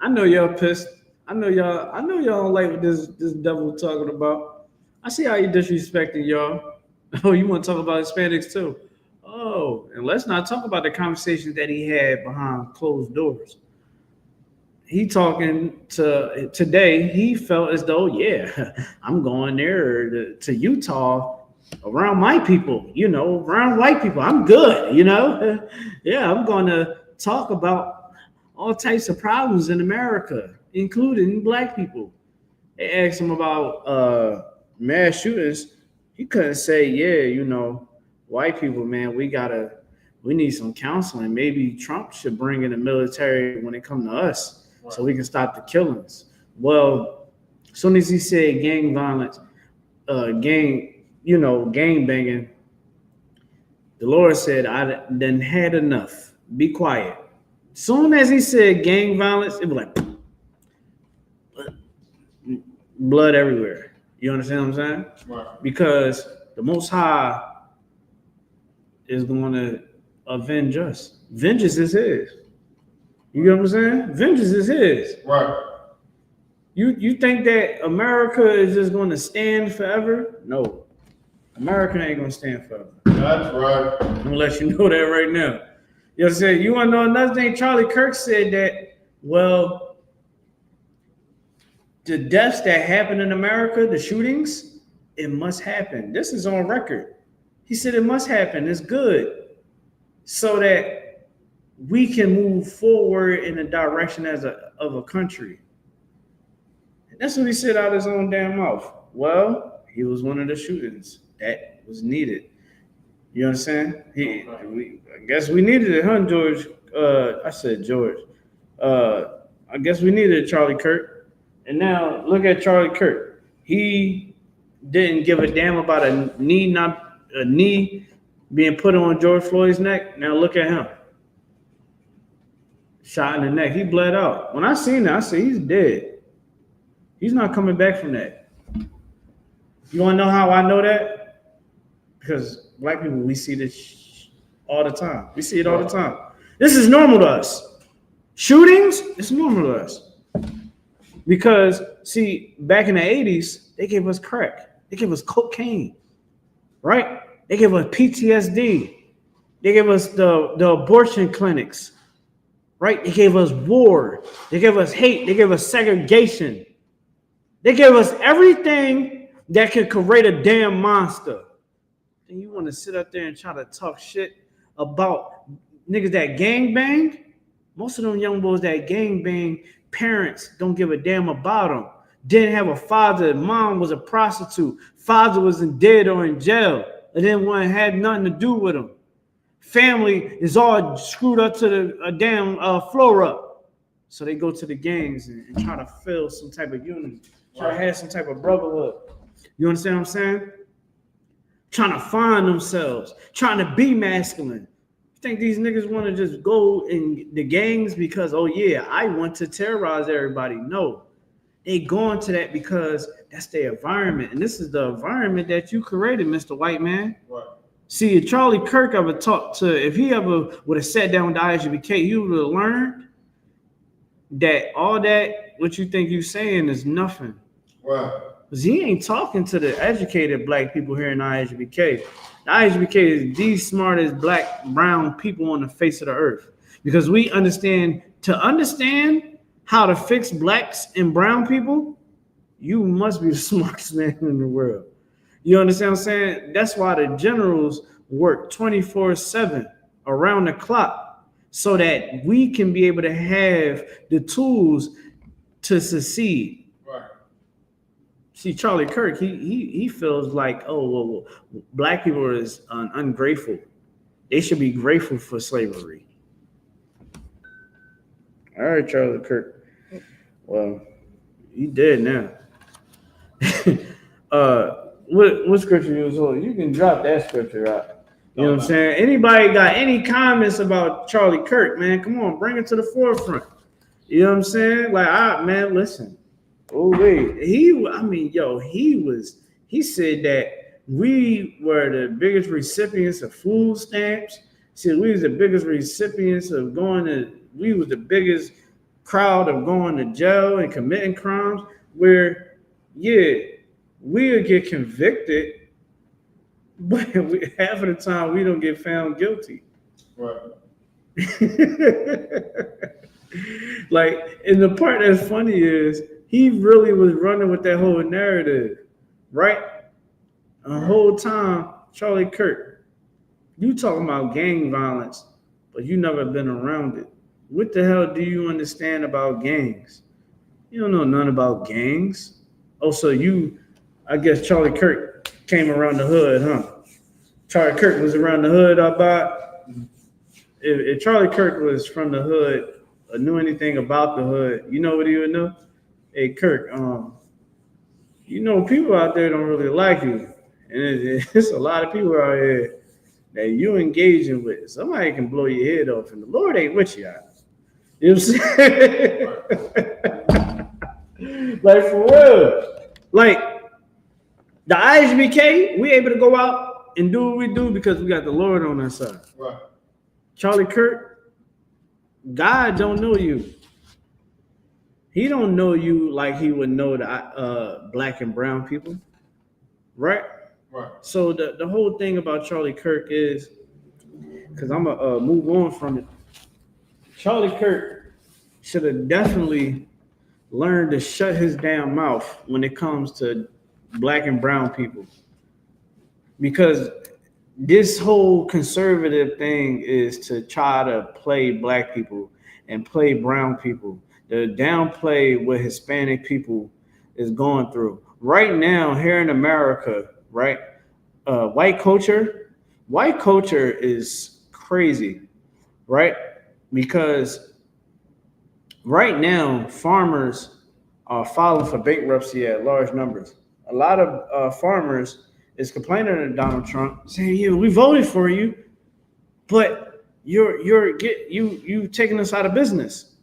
I know y'all pissed. I know y'all don't like what this devil talking about. I see how you disrespecting y'all. Oh, you want to talk about Hispanics too? Oh, and let's not talk about the conversations that he had behind closed doors. He talking to today, he felt as though, yeah, I'm going there to Utah around my people, around white people. I'm good, Yeah, I'm going to talk about all types of problems in America, including black people. They asked him about mass shootings. He couldn't say, yeah, white people, man, we need some counseling. Maybe Trump should bring in the military when it comes to us, so we can stop the killings. Well, as soon as he said gang violence, gang banging, the Lord said, I done had enough. Be quiet. Soon as he said gang violence, it was like blood everywhere. You understand what I'm saying? Right. Because the Most High is going to avenge us. Vengeance is his. You get what I'm saying? Vengeance is his. Right. You think that America is just going to stand forever? No. America ain't going to stand forever. That's right. I'm going to let you know that right now. You know what I'm saying? You want to know another thing? Charlie Kirk said that, well, the deaths that happen in America, the shootings, it must happen. This is on record. He said it must happen. It's good. So that we can move forward in the direction of a country. And that's what he said out of his own damn mouth. Well, he was one of the shootings that was needed. You understand? I guess we needed it, huh, George? I said George. I guess we needed Charlie Kirk. And now look at Charlie Kirk. He didn't give a damn about a knee being put on George Floyd's neck. Now look at him. Shot in the neck. He bled out. When I seen that, I said, he's dead. He's not coming back from that. You want to know how I know that? Because black people, we see this all the time. We see it all the time. This is normal to us. Shootings, it's normal to us. Because, see, back in the 80s, they gave us crack. They gave us cocaine, right? They gave us PTSD. They gave us the abortion clinics, right? They gave us war. They gave us hate. They gave us segregation. They gave us everything that could create a damn monster. And you want to sit up there and try to talk shit about niggas that gangbang? Most of them young boys that gangbang, parents don't give a damn about them. Didn't have a father. Mom was a prostitute. Father was dead or in jail. And then one had nothing to do with them. Family is all screwed up to the damn floor up. So they go to the gangs and try to feel some type of unity. Try to have some type of brotherhood. You understand what I'm saying? Trying to find themselves. Trying to be masculine. You think these niggas want to just go in the gangs because, oh yeah, I want to terrorize everybody? No. They go into that because that's their environment. And this is the environment that you created, Mr. White Man. Right. See, if Charlie Kirk ever talked to, if he ever would have sat down with the I.S.U.P.K, you would have learned that all that what you think you're saying is nothing. Right. Because he ain't talking to the educated black people here in the I.S.U.P.K. The I.S.U.P.K is the smartest black, brown people on the face of the earth. Because we understand, to understand how to fix blacks and brown people, you must be the smartest man in the world. You understand what I'm saying? That's why the generals work 24/7 around the clock so that we can be able to have the tools to succeed. Right. See, Charlie Kirk, he feels like, oh, well, black people is ungrateful. They should be grateful for slavery. All right, Charlie Kirk. Well, he dead now. What scripture you was on? You can drop that scripture out. You know what I'm saying? Anybody got any comments about Charlie Kirk, man? Come on, bring it to the forefront. You know what I'm saying? Like, man, listen. Oh, wait. He said that we were the biggest recipients of food stamps. See, we was the biggest recipients of we was the biggest crowd of going to jail and committing crimes where, yeah, we'll get convicted, but half of the time we don't get found guilty. Right. Like, and the part that's funny is he really was running with that whole narrative, right? The whole time, Charlie Kirk, you talking about gang violence, but you never been around it. What the hell do you understand about gangs? You don't know nothing about gangs. Oh, so I guess Charlie Kirk came around the hood, huh? Charlie Kirk was around the hood about. If Charlie Kirk was from the hood or knew anything about the hood, you know what he would know? Hey, Kirk, you know, people out there don't really like you. And it's a lot of people out here that you engaging with. Somebody can blow your head off, and the Lord ain't with you. You know what I'm saying? Like, for real. Like, the I.S.U.P.K, we able to go out and do what we do because we got the Lord on our side. Right. Charlie Kirk, God don't know you. He don't know you like he would know the black and brown people, right? Right. So the whole thing about Charlie Kirk is, because I'm gonna move on from it. Charlie Kirk should have definitely learned to shut his damn mouth when it comes to black and brown people, because this whole conservative thing is to try to play black people and play brown people, to downplay what Hispanic people is going through right now here in America, right? White culture is crazy, right? Because right now farmers are filing for bankruptcy at large numbers. A lot of farmers is complaining to Donald Trump, saying, "Yeah, we voted for you, but you're taking us out of business."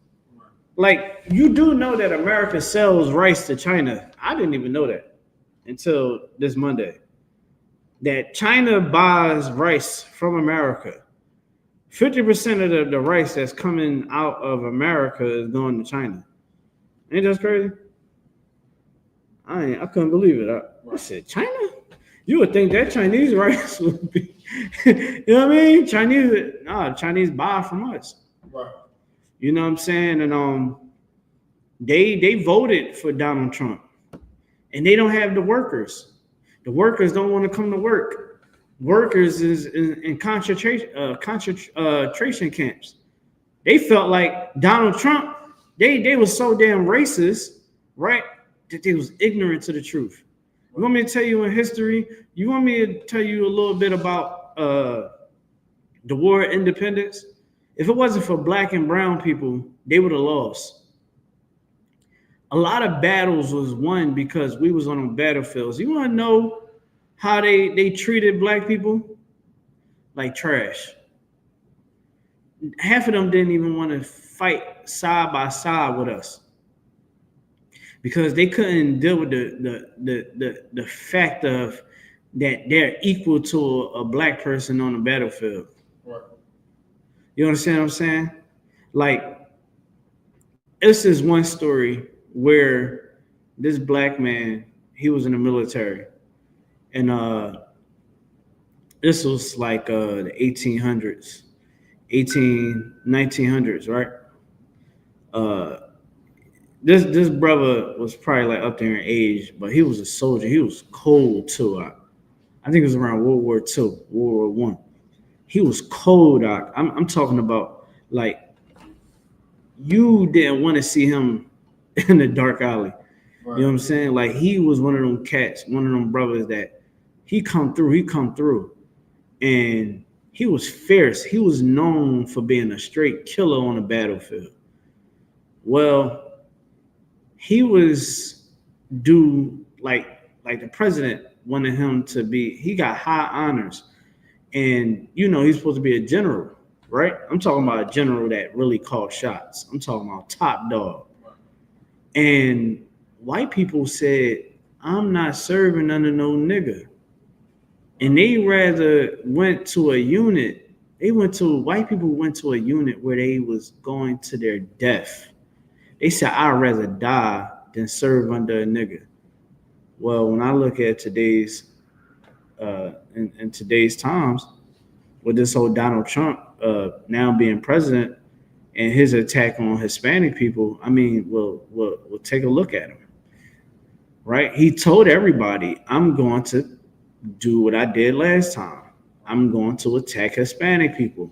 Like, you do know that America sells rice to China. I didn't even know that until this Monday. That China buys rice from America. 50% of the rice that's coming out of America is going to China. Ain't that crazy? I couldn't believe it. I said, China? You would think that Chinese rice would be, you know what I mean? Chinese buy from us. Right. You know what I'm saying? And they voted for Donald Trump, and they don't have the workers. The workers don't want to come to work. Workers is in concentration camps. They felt like Donald Trump, they was so damn racist, right, that they was ignorant to the truth. You want me to tell you in history? You want me to tell you a little bit about the War of Independence? If it wasn't for black and brown people, they would have lost. A lot of battles was won because we was on the battlefields. You want to know how they treated black people? Like trash. Half of them didn't even want to fight side by side with us because they couldn't deal with the fact of that they're equal to a black person on the battlefield. Right. You understand what I'm saying? Like, this is one story where this black man, he was in the military, and this was like the 1800s, 1900s, right? This brother was probably like up there in age, but he was a soldier. He was cold too. I think it was around World War II, World War I. He was cold. I'm talking about like you didn't want to see him in the dark alley. Right. You know what I'm saying? Like he was one of them cats, one of them brothers that he come through. And he was fierce. He was known for being a straight killer on the battlefield. Well, he was due like the president wanted him to be. He got high honors, and he's supposed to be a general, right? I'm talking about a general that really called shots. I'm talking about top dog. And white people said, "I'm not serving under no nigga." And they rather went to a unit. White people went to a unit where they was going to their death. They said, "I'd rather die than serve under a nigga." Well, when I look at today's, in today's times, with this whole Donald Trump now being president and his attack on Hispanic people, I mean, we'll take a look at him, right? He told everybody, "I'm going to do what I did last time. I'm going to attack Hispanic people."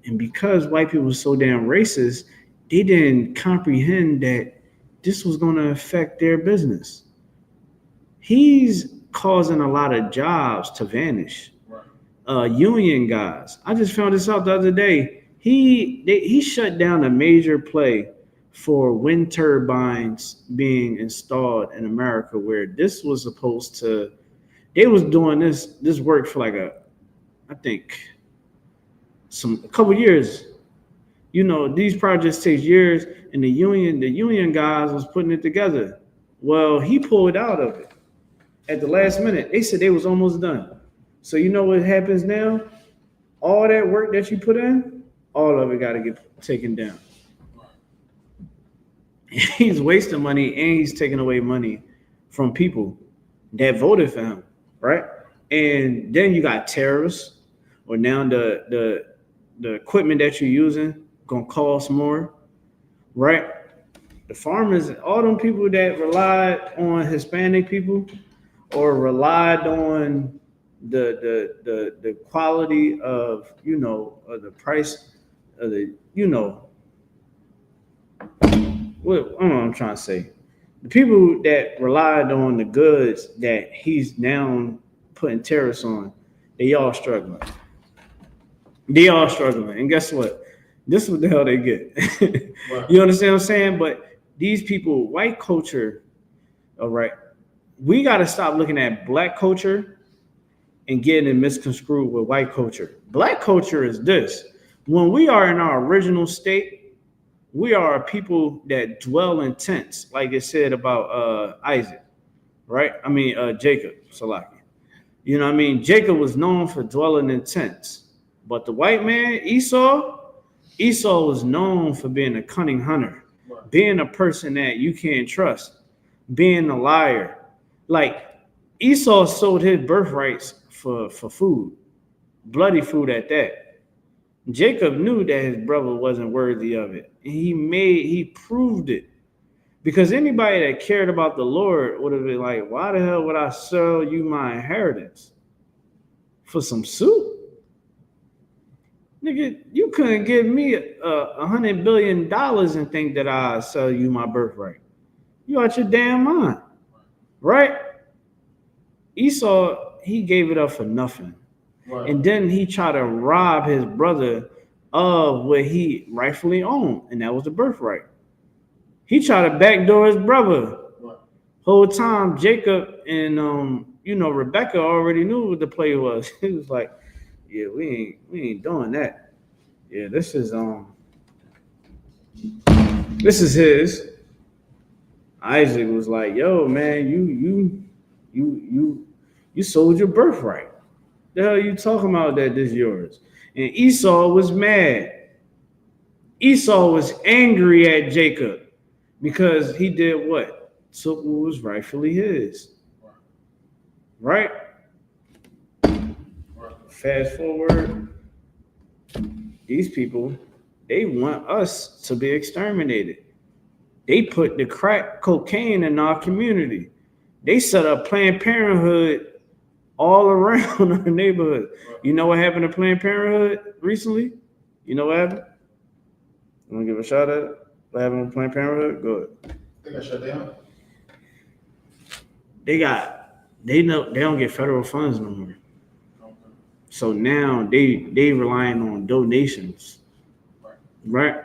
And because white people were so damn racist, they didn't comprehend that this was going to affect their business. He's causing a lot of jobs to vanish. Right. Union guys. I just found this out the other day. He shut down a major play for wind turbines being installed in America, where this was supposed to. They was doing this work for like I think a couple years. These projects take years, and the union guys was putting it together. Well, he pulled out of it at the last minute. They said they was almost done. So you know what happens now? All that work that you put in, all of it got to get taken down. He's wasting money, and he's taking away money from people that voted for him. Right, and then you got terrorists, or now the equipment that you're using gonna cost more, right? The farmers, all them people that relied on Hispanic people, or relied on the quality of of the price of the what I'm trying to say. The people that relied on the goods that he's now putting tariffs on, they all struggling. And guess what? This is what the hell they get. Wow. You understand what I'm saying? But these people, white culture, all right, we got to stop looking at black culture and getting it misconstrued with white culture. Black culture is this. When we are in our original state, we are a people that dwell in tents, like it said about Isaac, right? I mean, Jacob, Salaki. Jacob was known for dwelling in tents. But the white man, Esau was known for being a cunning hunter, being a person that you can't trust, being a liar. Like, Esau sold his birthrights for food, bloody food at that. Jacob knew that his brother wasn't worthy of it. And he proved it. Because anybody that cared about the Lord would have been like, why the hell would I sell you my inheritance? For some soup? Nigga, you couldn't give me $100 billion and think that I'd sell you my birthright. You out your damn mind. Right? Esau, he gave it up for nothing. Right. And then he tried to rob his brother of what he rightfully owned, and that was the birthright. He tried to backdoor his brother. Right. Whole time, Jacob and Rebecca already knew what the play was. He was like, "Yeah, we ain't doing that. Yeah, this is his." Isaac was like, "Yo, man, You sold your birthright. The hell you talking about that this yours? And Esau was mad. Esau was angry at Jacob because he did what? Took what was rightfully his. Right? Fast forward, these people, they want us to be exterminated. They put the crack cocaine in our community. They set up Planned Parenthood all around our neighborhood. You know what happened to Planned Parenthood recently? You know what happened? You want to give a shout out? What happened to Planned Parenthood? Good. They got shut down. They don't get federal funds no more. So now they relying on donations, right?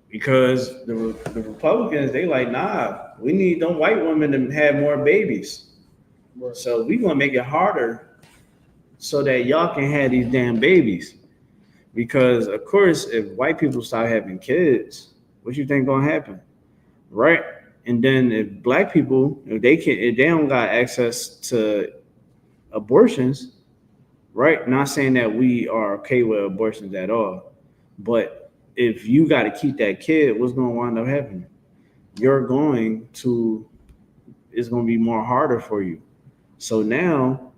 Because the Republicans, they like, nah, we need them white women to have more babies. So we gonna make it harder so that y'all can have these damn babies. Because of course, if white people start having kids, what you think gonna happen, right? And then if black people, if they don't got access to abortions, right? Not saying that we are okay with abortions at all, but if you got to keep that kid, what's going to wind up happening? It's going to be more harder for you. So now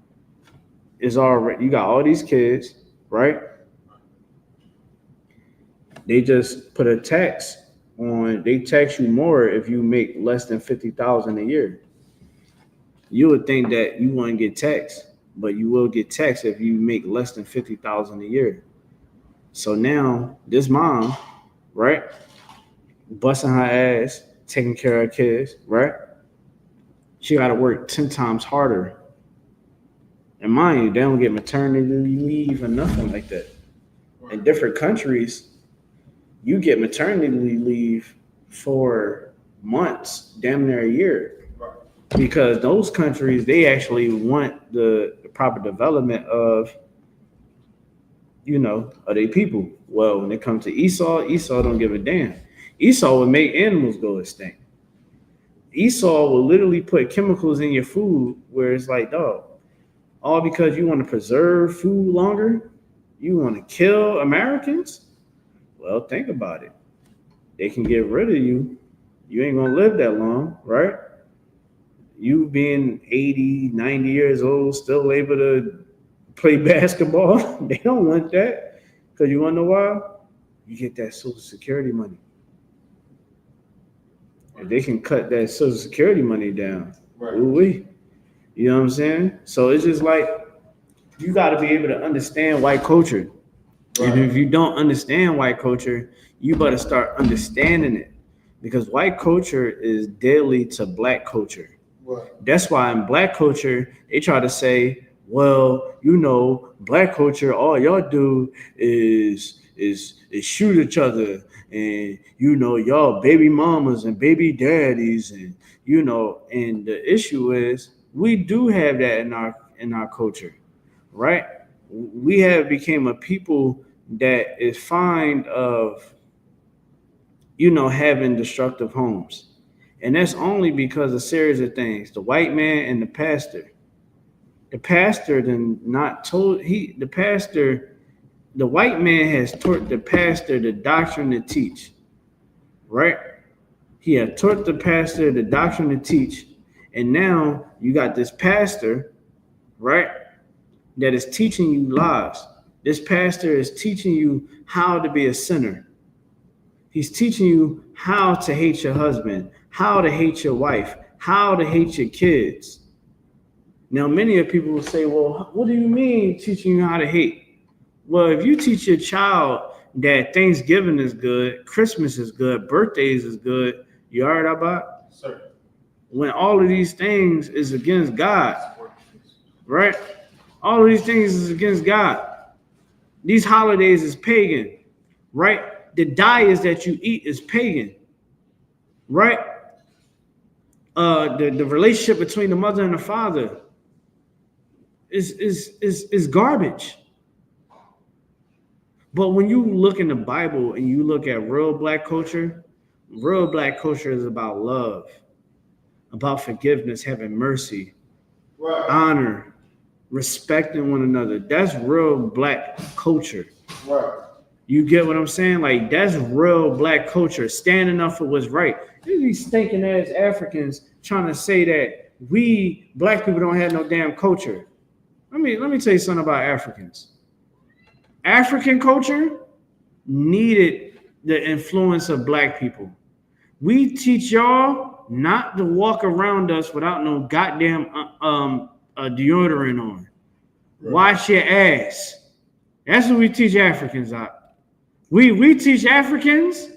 you got all these kids, right? They just put a tax on, they tax you more if you make less than $50,000 a year. You would think that you wouldn't get taxed, but you will get taxed if you make less than $50,000 a year. So now this mom, right, busting her ass, taking care of her kids, right? She got to work 10 times harder. And mind you, they don't get maternity leave or nothing like that. In different countries, you get maternity leave for months, damn near a year. Because those countries, they actually want the proper development of their people. Well, when it comes to Esau don't give a damn. Esau would make animals go extinct. Esau will literally put chemicals in your food where it's like, dog, all because you want to preserve food longer? You want to kill Americans? Well, think about it. They can get rid of you. You ain't going to live that long, right? You being 80, 90 years old, still able to play basketball. They don't want that. Because you want to know why? You get that Social Security money. If they can cut that Social Security money down, ooh-wee. You know what I'm saying? So it's just like, you got to be able to understand white culture. Right. And if you don't understand white culture, you better start understanding it. Because white culture is deadly to black culture. Right. That's why in black culture, they try to say, well, black culture, all y'all do is shoot each other, and y'all baby mamas and baby daddies, and and the issue is we do have that in our culture, right? We have become a people that is fond of having destructive homes. And that's only because a series of things. The white man and the pastor. The pastor the white man has taught the pastor the doctrine to teach, right? He had taught the pastor the doctrine to teach. And now you got this pastor, right, that is teaching you lies. This pastor is teaching you how to be a sinner. He's teaching you how to hate your husband, how to hate your wife, how to hate your kids. Now, many of people will say, well, what do you mean teaching you how to hate? Well, if you teach your child that Thanksgiving is good, Christmas is good, birthdays is good, you all right about? Sir. When all of these things is against God, right? All of these things is against God. These holidays is pagan, right? The diets that you eat is pagan, right? The relationship between the mother and the father is garbage. But when you look in the Bible and you look at real black culture is about love, about forgiveness, having mercy, Right. honor, respecting one another. That's real black culture. Right. You get what I'm saying? Like, that's real black culture, standing up for what's right. These stinking ass Africans trying to say that we black people don't have no damn culture. Let me tell you something about Africans. African culture needed the influence of black people. We teach y'all not to walk around us without no goddamn deodorant on. Right. Wash your ass. That's what we teach Africans out. We teach Africans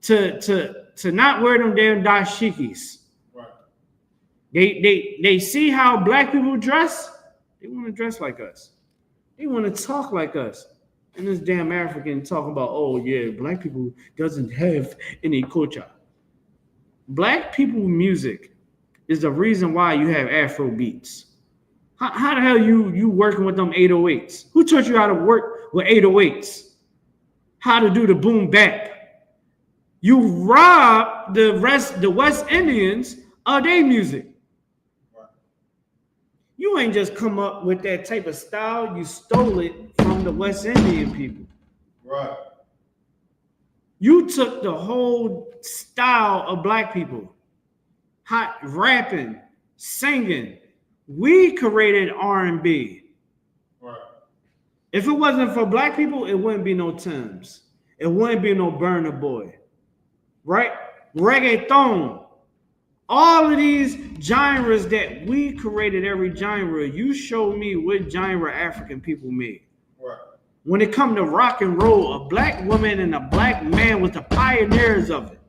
to not wear them damn dashikis. Right. They see how black people dress. They want to dress like us. They want to talk like us. And this damn African talking about, oh yeah, black people doesn't have any culture. Black people music is the reason why you have Afro beats. How the hell you working with them 808s? Who taught you how to work with 808s? How to do the boom bap? You rob the West Indians of their music. You ain't just come up with that type of style. You stole it from the West Indian people. Right. You took the whole style of black people, hot rapping, singing. We created R&B. Right. If it wasn't for black people, it wouldn't be no Timbs. It wouldn't be no Burna Boy. Right? Reggaeton. All of these genres that we created, every genre, you show me what genre African people made. Right. When it come to rock and roll, a black woman and a black man was the pioneers of it.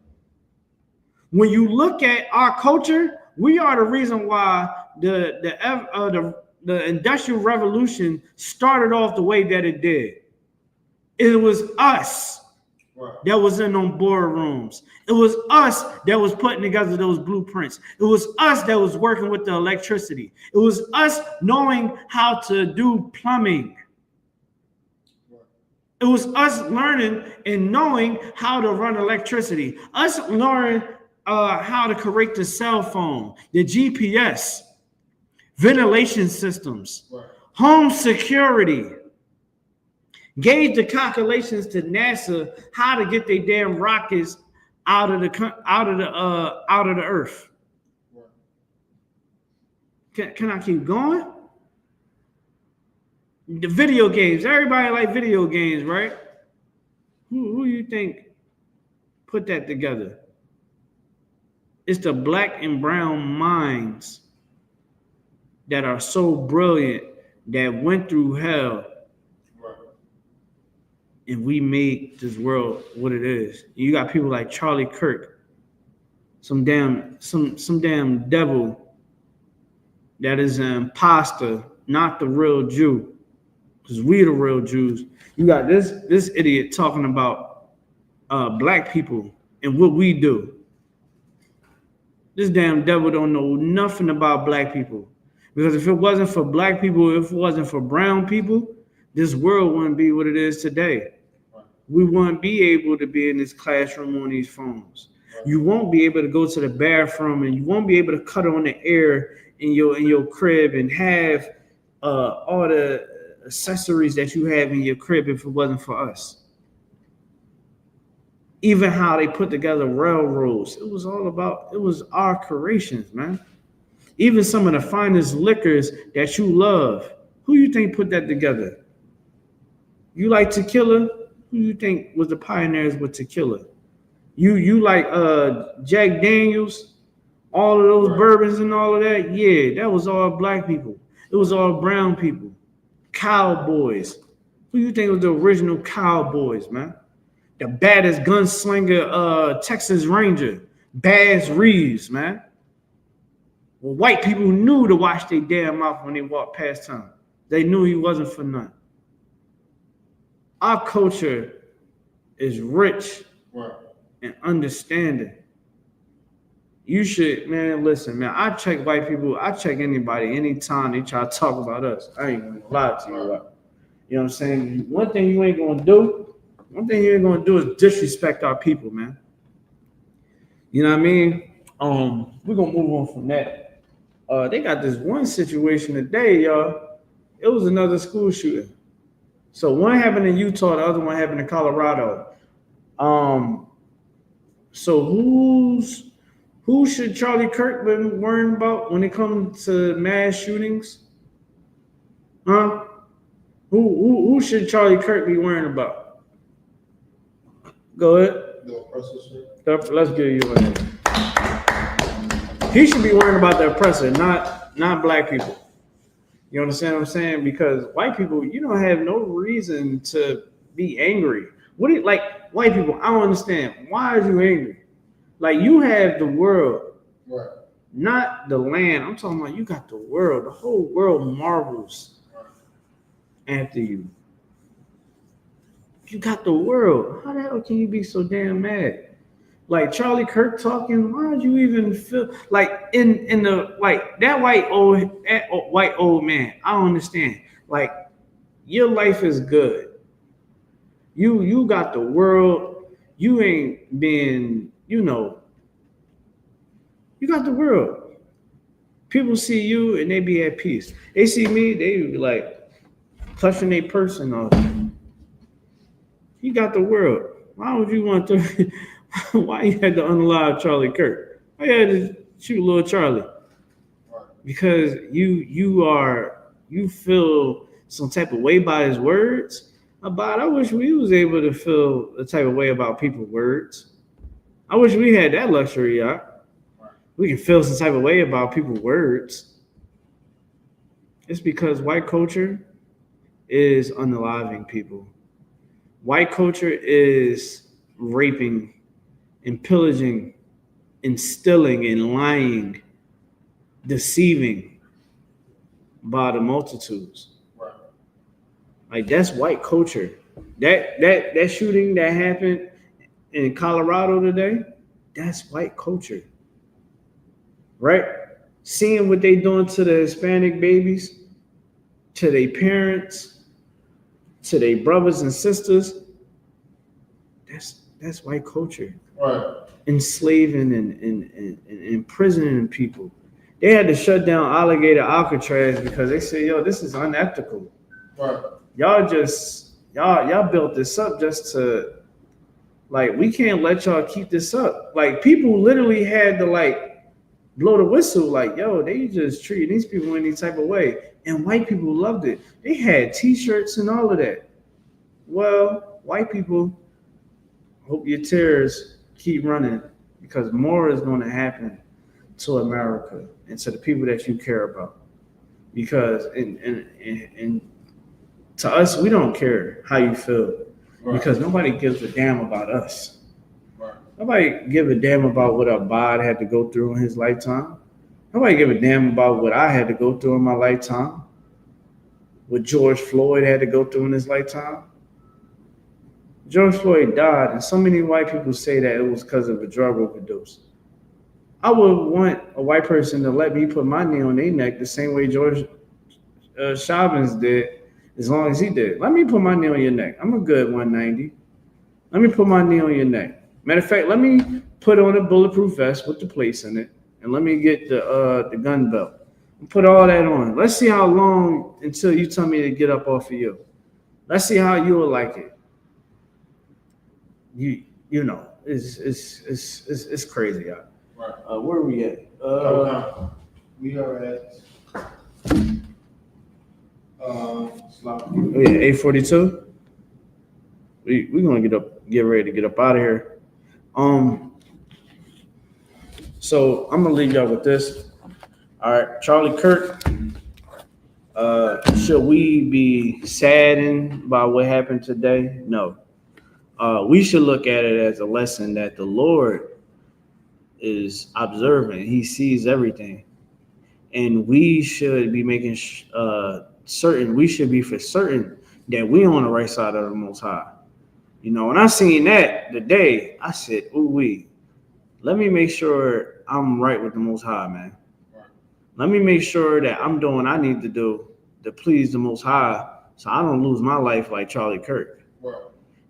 When you look at our culture, we are the reason why the Industrial Revolution started off the way that it did. It was us that was in them boardrooms. It was us that was putting together those blueprints. It was us that was working with the electricity. It was us knowing how to do plumbing. It was us learning and knowing how to run electricity. Us learning how to correct the cell phone, the GPS, ventilation systems, home security. Gave the calculations to NASA how to get their damn rockets out of the earth. Can I keep going? The video games. Everybody like video games, right? Who you think put that together? It's the black and brown minds that are so brilliant that went through hell. And we made this world what it is. You got people like Charlie Kirk, some damn devil that is an imposter, not the real Jew, because we the real Jews. You got this idiot talking about black people and what we do. This damn devil don't know nothing about black people, because if it wasn't for black people, if it wasn't for brown people, this world wouldn't be what it is today. We won't be able to be in this classroom on these phones. You won't be able to go to the bathroom, and you won't be able to cut on the air in your crib and have all the accessories that you have in your crib if it wasn't for us. Even how they put together railroads, it was our creations, man. Even some of the finest liquors that you love, who you think put that together? You like tequila? Who you think was the pioneers with tequila? You like Jack Daniels, all of those bourbons and all of that? Yeah, that was all black people. It was all brown people. Cowboys. Who you think was the original cowboys, man? The baddest gunslinger, Texas Ranger, Baz Reeves, man. Well, white people knew to wash their damn mouth when they walked past him. They knew he wasn't for nothing. Our culture is rich and understanding. You should, man, listen, man. I check white people. I check anybody anytime they try to talk about us. I ain't gonna lie to you. You know what I'm saying? One thing you ain't gonna do is disrespect our people, man. You know what I mean? We're gonna move on from that. They got this one situation today, y'all. It was another school shooting. So one happened in Utah, the other one happened in Colorado. So who should Charlie Kirk been worrying about when it comes to mass shootings? Huh? Who should Charlie Kirk be worrying about? Go ahead. The oppressor, sir. Let's give you one. He should be worrying about the oppressor, not black people. You understand what I'm saying? Because white people, you don't have no reason to be angry. Like white people? I don't understand. Why are you angry? Like you have the world, Right. not the land. I'm talking about you got the world. The whole world marvels after you. You got the world. How the hell can you be so damn mad? Like Charlie Kirk talking, why did you even feel like in the like that white old man? I don't understand. Like your life is good. You got the world. You ain't been, you got the world. People see you and they be at peace. They see me, they be like clutching their purse and all that. You got the world. Why would you want to? Why you had to unalive Charlie Kirk? Why you had to shoot little Charlie? Because you feel some type of way by his words. I wish we was able to feel the type of way about people's words. I wish we had that luxury, y'all. We can feel some type of way about people's words. It's because white culture is unaliving people. White culture is raping and pillaging and stealing and lying, deceiving by the multitudes. Right. Like that's white culture. That shooting that happened in Colorado today, that's white culture. Right? Seeing what they doing to the Hispanic babies, to their parents, to their brothers and sisters, that's white culture. Right. Enslaving and imprisoning people. They had to shut down Alligator Alcatraz because they said, yo, this is unethical. Right. Y'all built this up just to, like, we can't let y'all keep this up. Like, people literally had to, like, blow the whistle, like, yo, they just treating these people in any type of way. And white people loved it. They had T-shirts and all of that. Well, white people, hope your tears keep running because more is going to happen to America and to the people that you care about. Because and to us, we don't care how you feel because nobody gives a damn about us. Right. Nobody give a damn about what Abad had to go through in his lifetime. Nobody give a damn about what I had to go through in my lifetime. What George Floyd had to go through in his lifetime. George Floyd died, and so many white people say that it was because of a drug overdose. I would want a white person to let me put my knee on their neck the same way George Chauvin did, as long as he did. Let me put my knee on your neck. I'm a good 190. Let me put my knee on your neck. Matter of fact, let me put on a bulletproof vest with the plates in it, and let me get the gun belt. Put all that on. Let's see how long until you tell me to get up off of you. Let's see how you will like it. You know, it's crazy, y'all. Right. Where are we at? We are at yeah, 8:42. We're gonna get ready to get up out of here. So I'm gonna leave y'all with this. All right, Charlie Kirk. Should we be saddened by what happened today? No. We should look at it as a lesson that the Lord is observing. He sees everything. And we should be making certain, we should be for certain that we're on the right side of the Most High. You know, when I seen that today, I said, ooh, let me make sure I'm right with the Most High, man. Let me make sure that I'm doing what I need to do to please the Most High so I don't lose my life like Charlie Kirk. Right.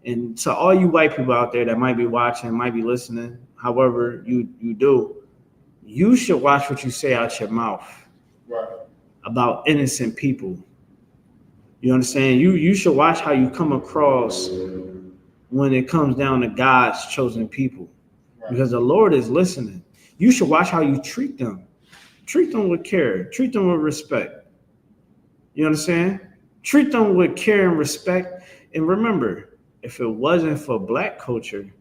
And to all you white people out there that might be watching, might be listening, however you do, you should watch what you say out your mouth. about innocent people. You understand? You should watch how you come across when it comes down to God's chosen people, because the Lord is listening. You should watch how you treat them. Treat them with care. Treat them with respect. You understand? Treat them with care and respect. And remember, if it wasn't for Black culture,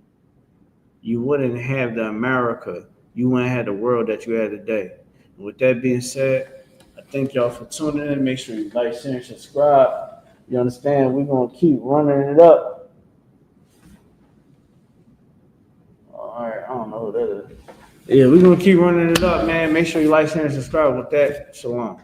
you wouldn't have the America. You wouldn't have the world that you have today. And with that being said, I thank y'all for tuning in. Make sure you like, share, and subscribe. You understand? We're going to keep running it up. All right, I don't know who that is. Yeah, we're going to keep running it up, man. Make sure you like, share, and subscribe with that. Shalom.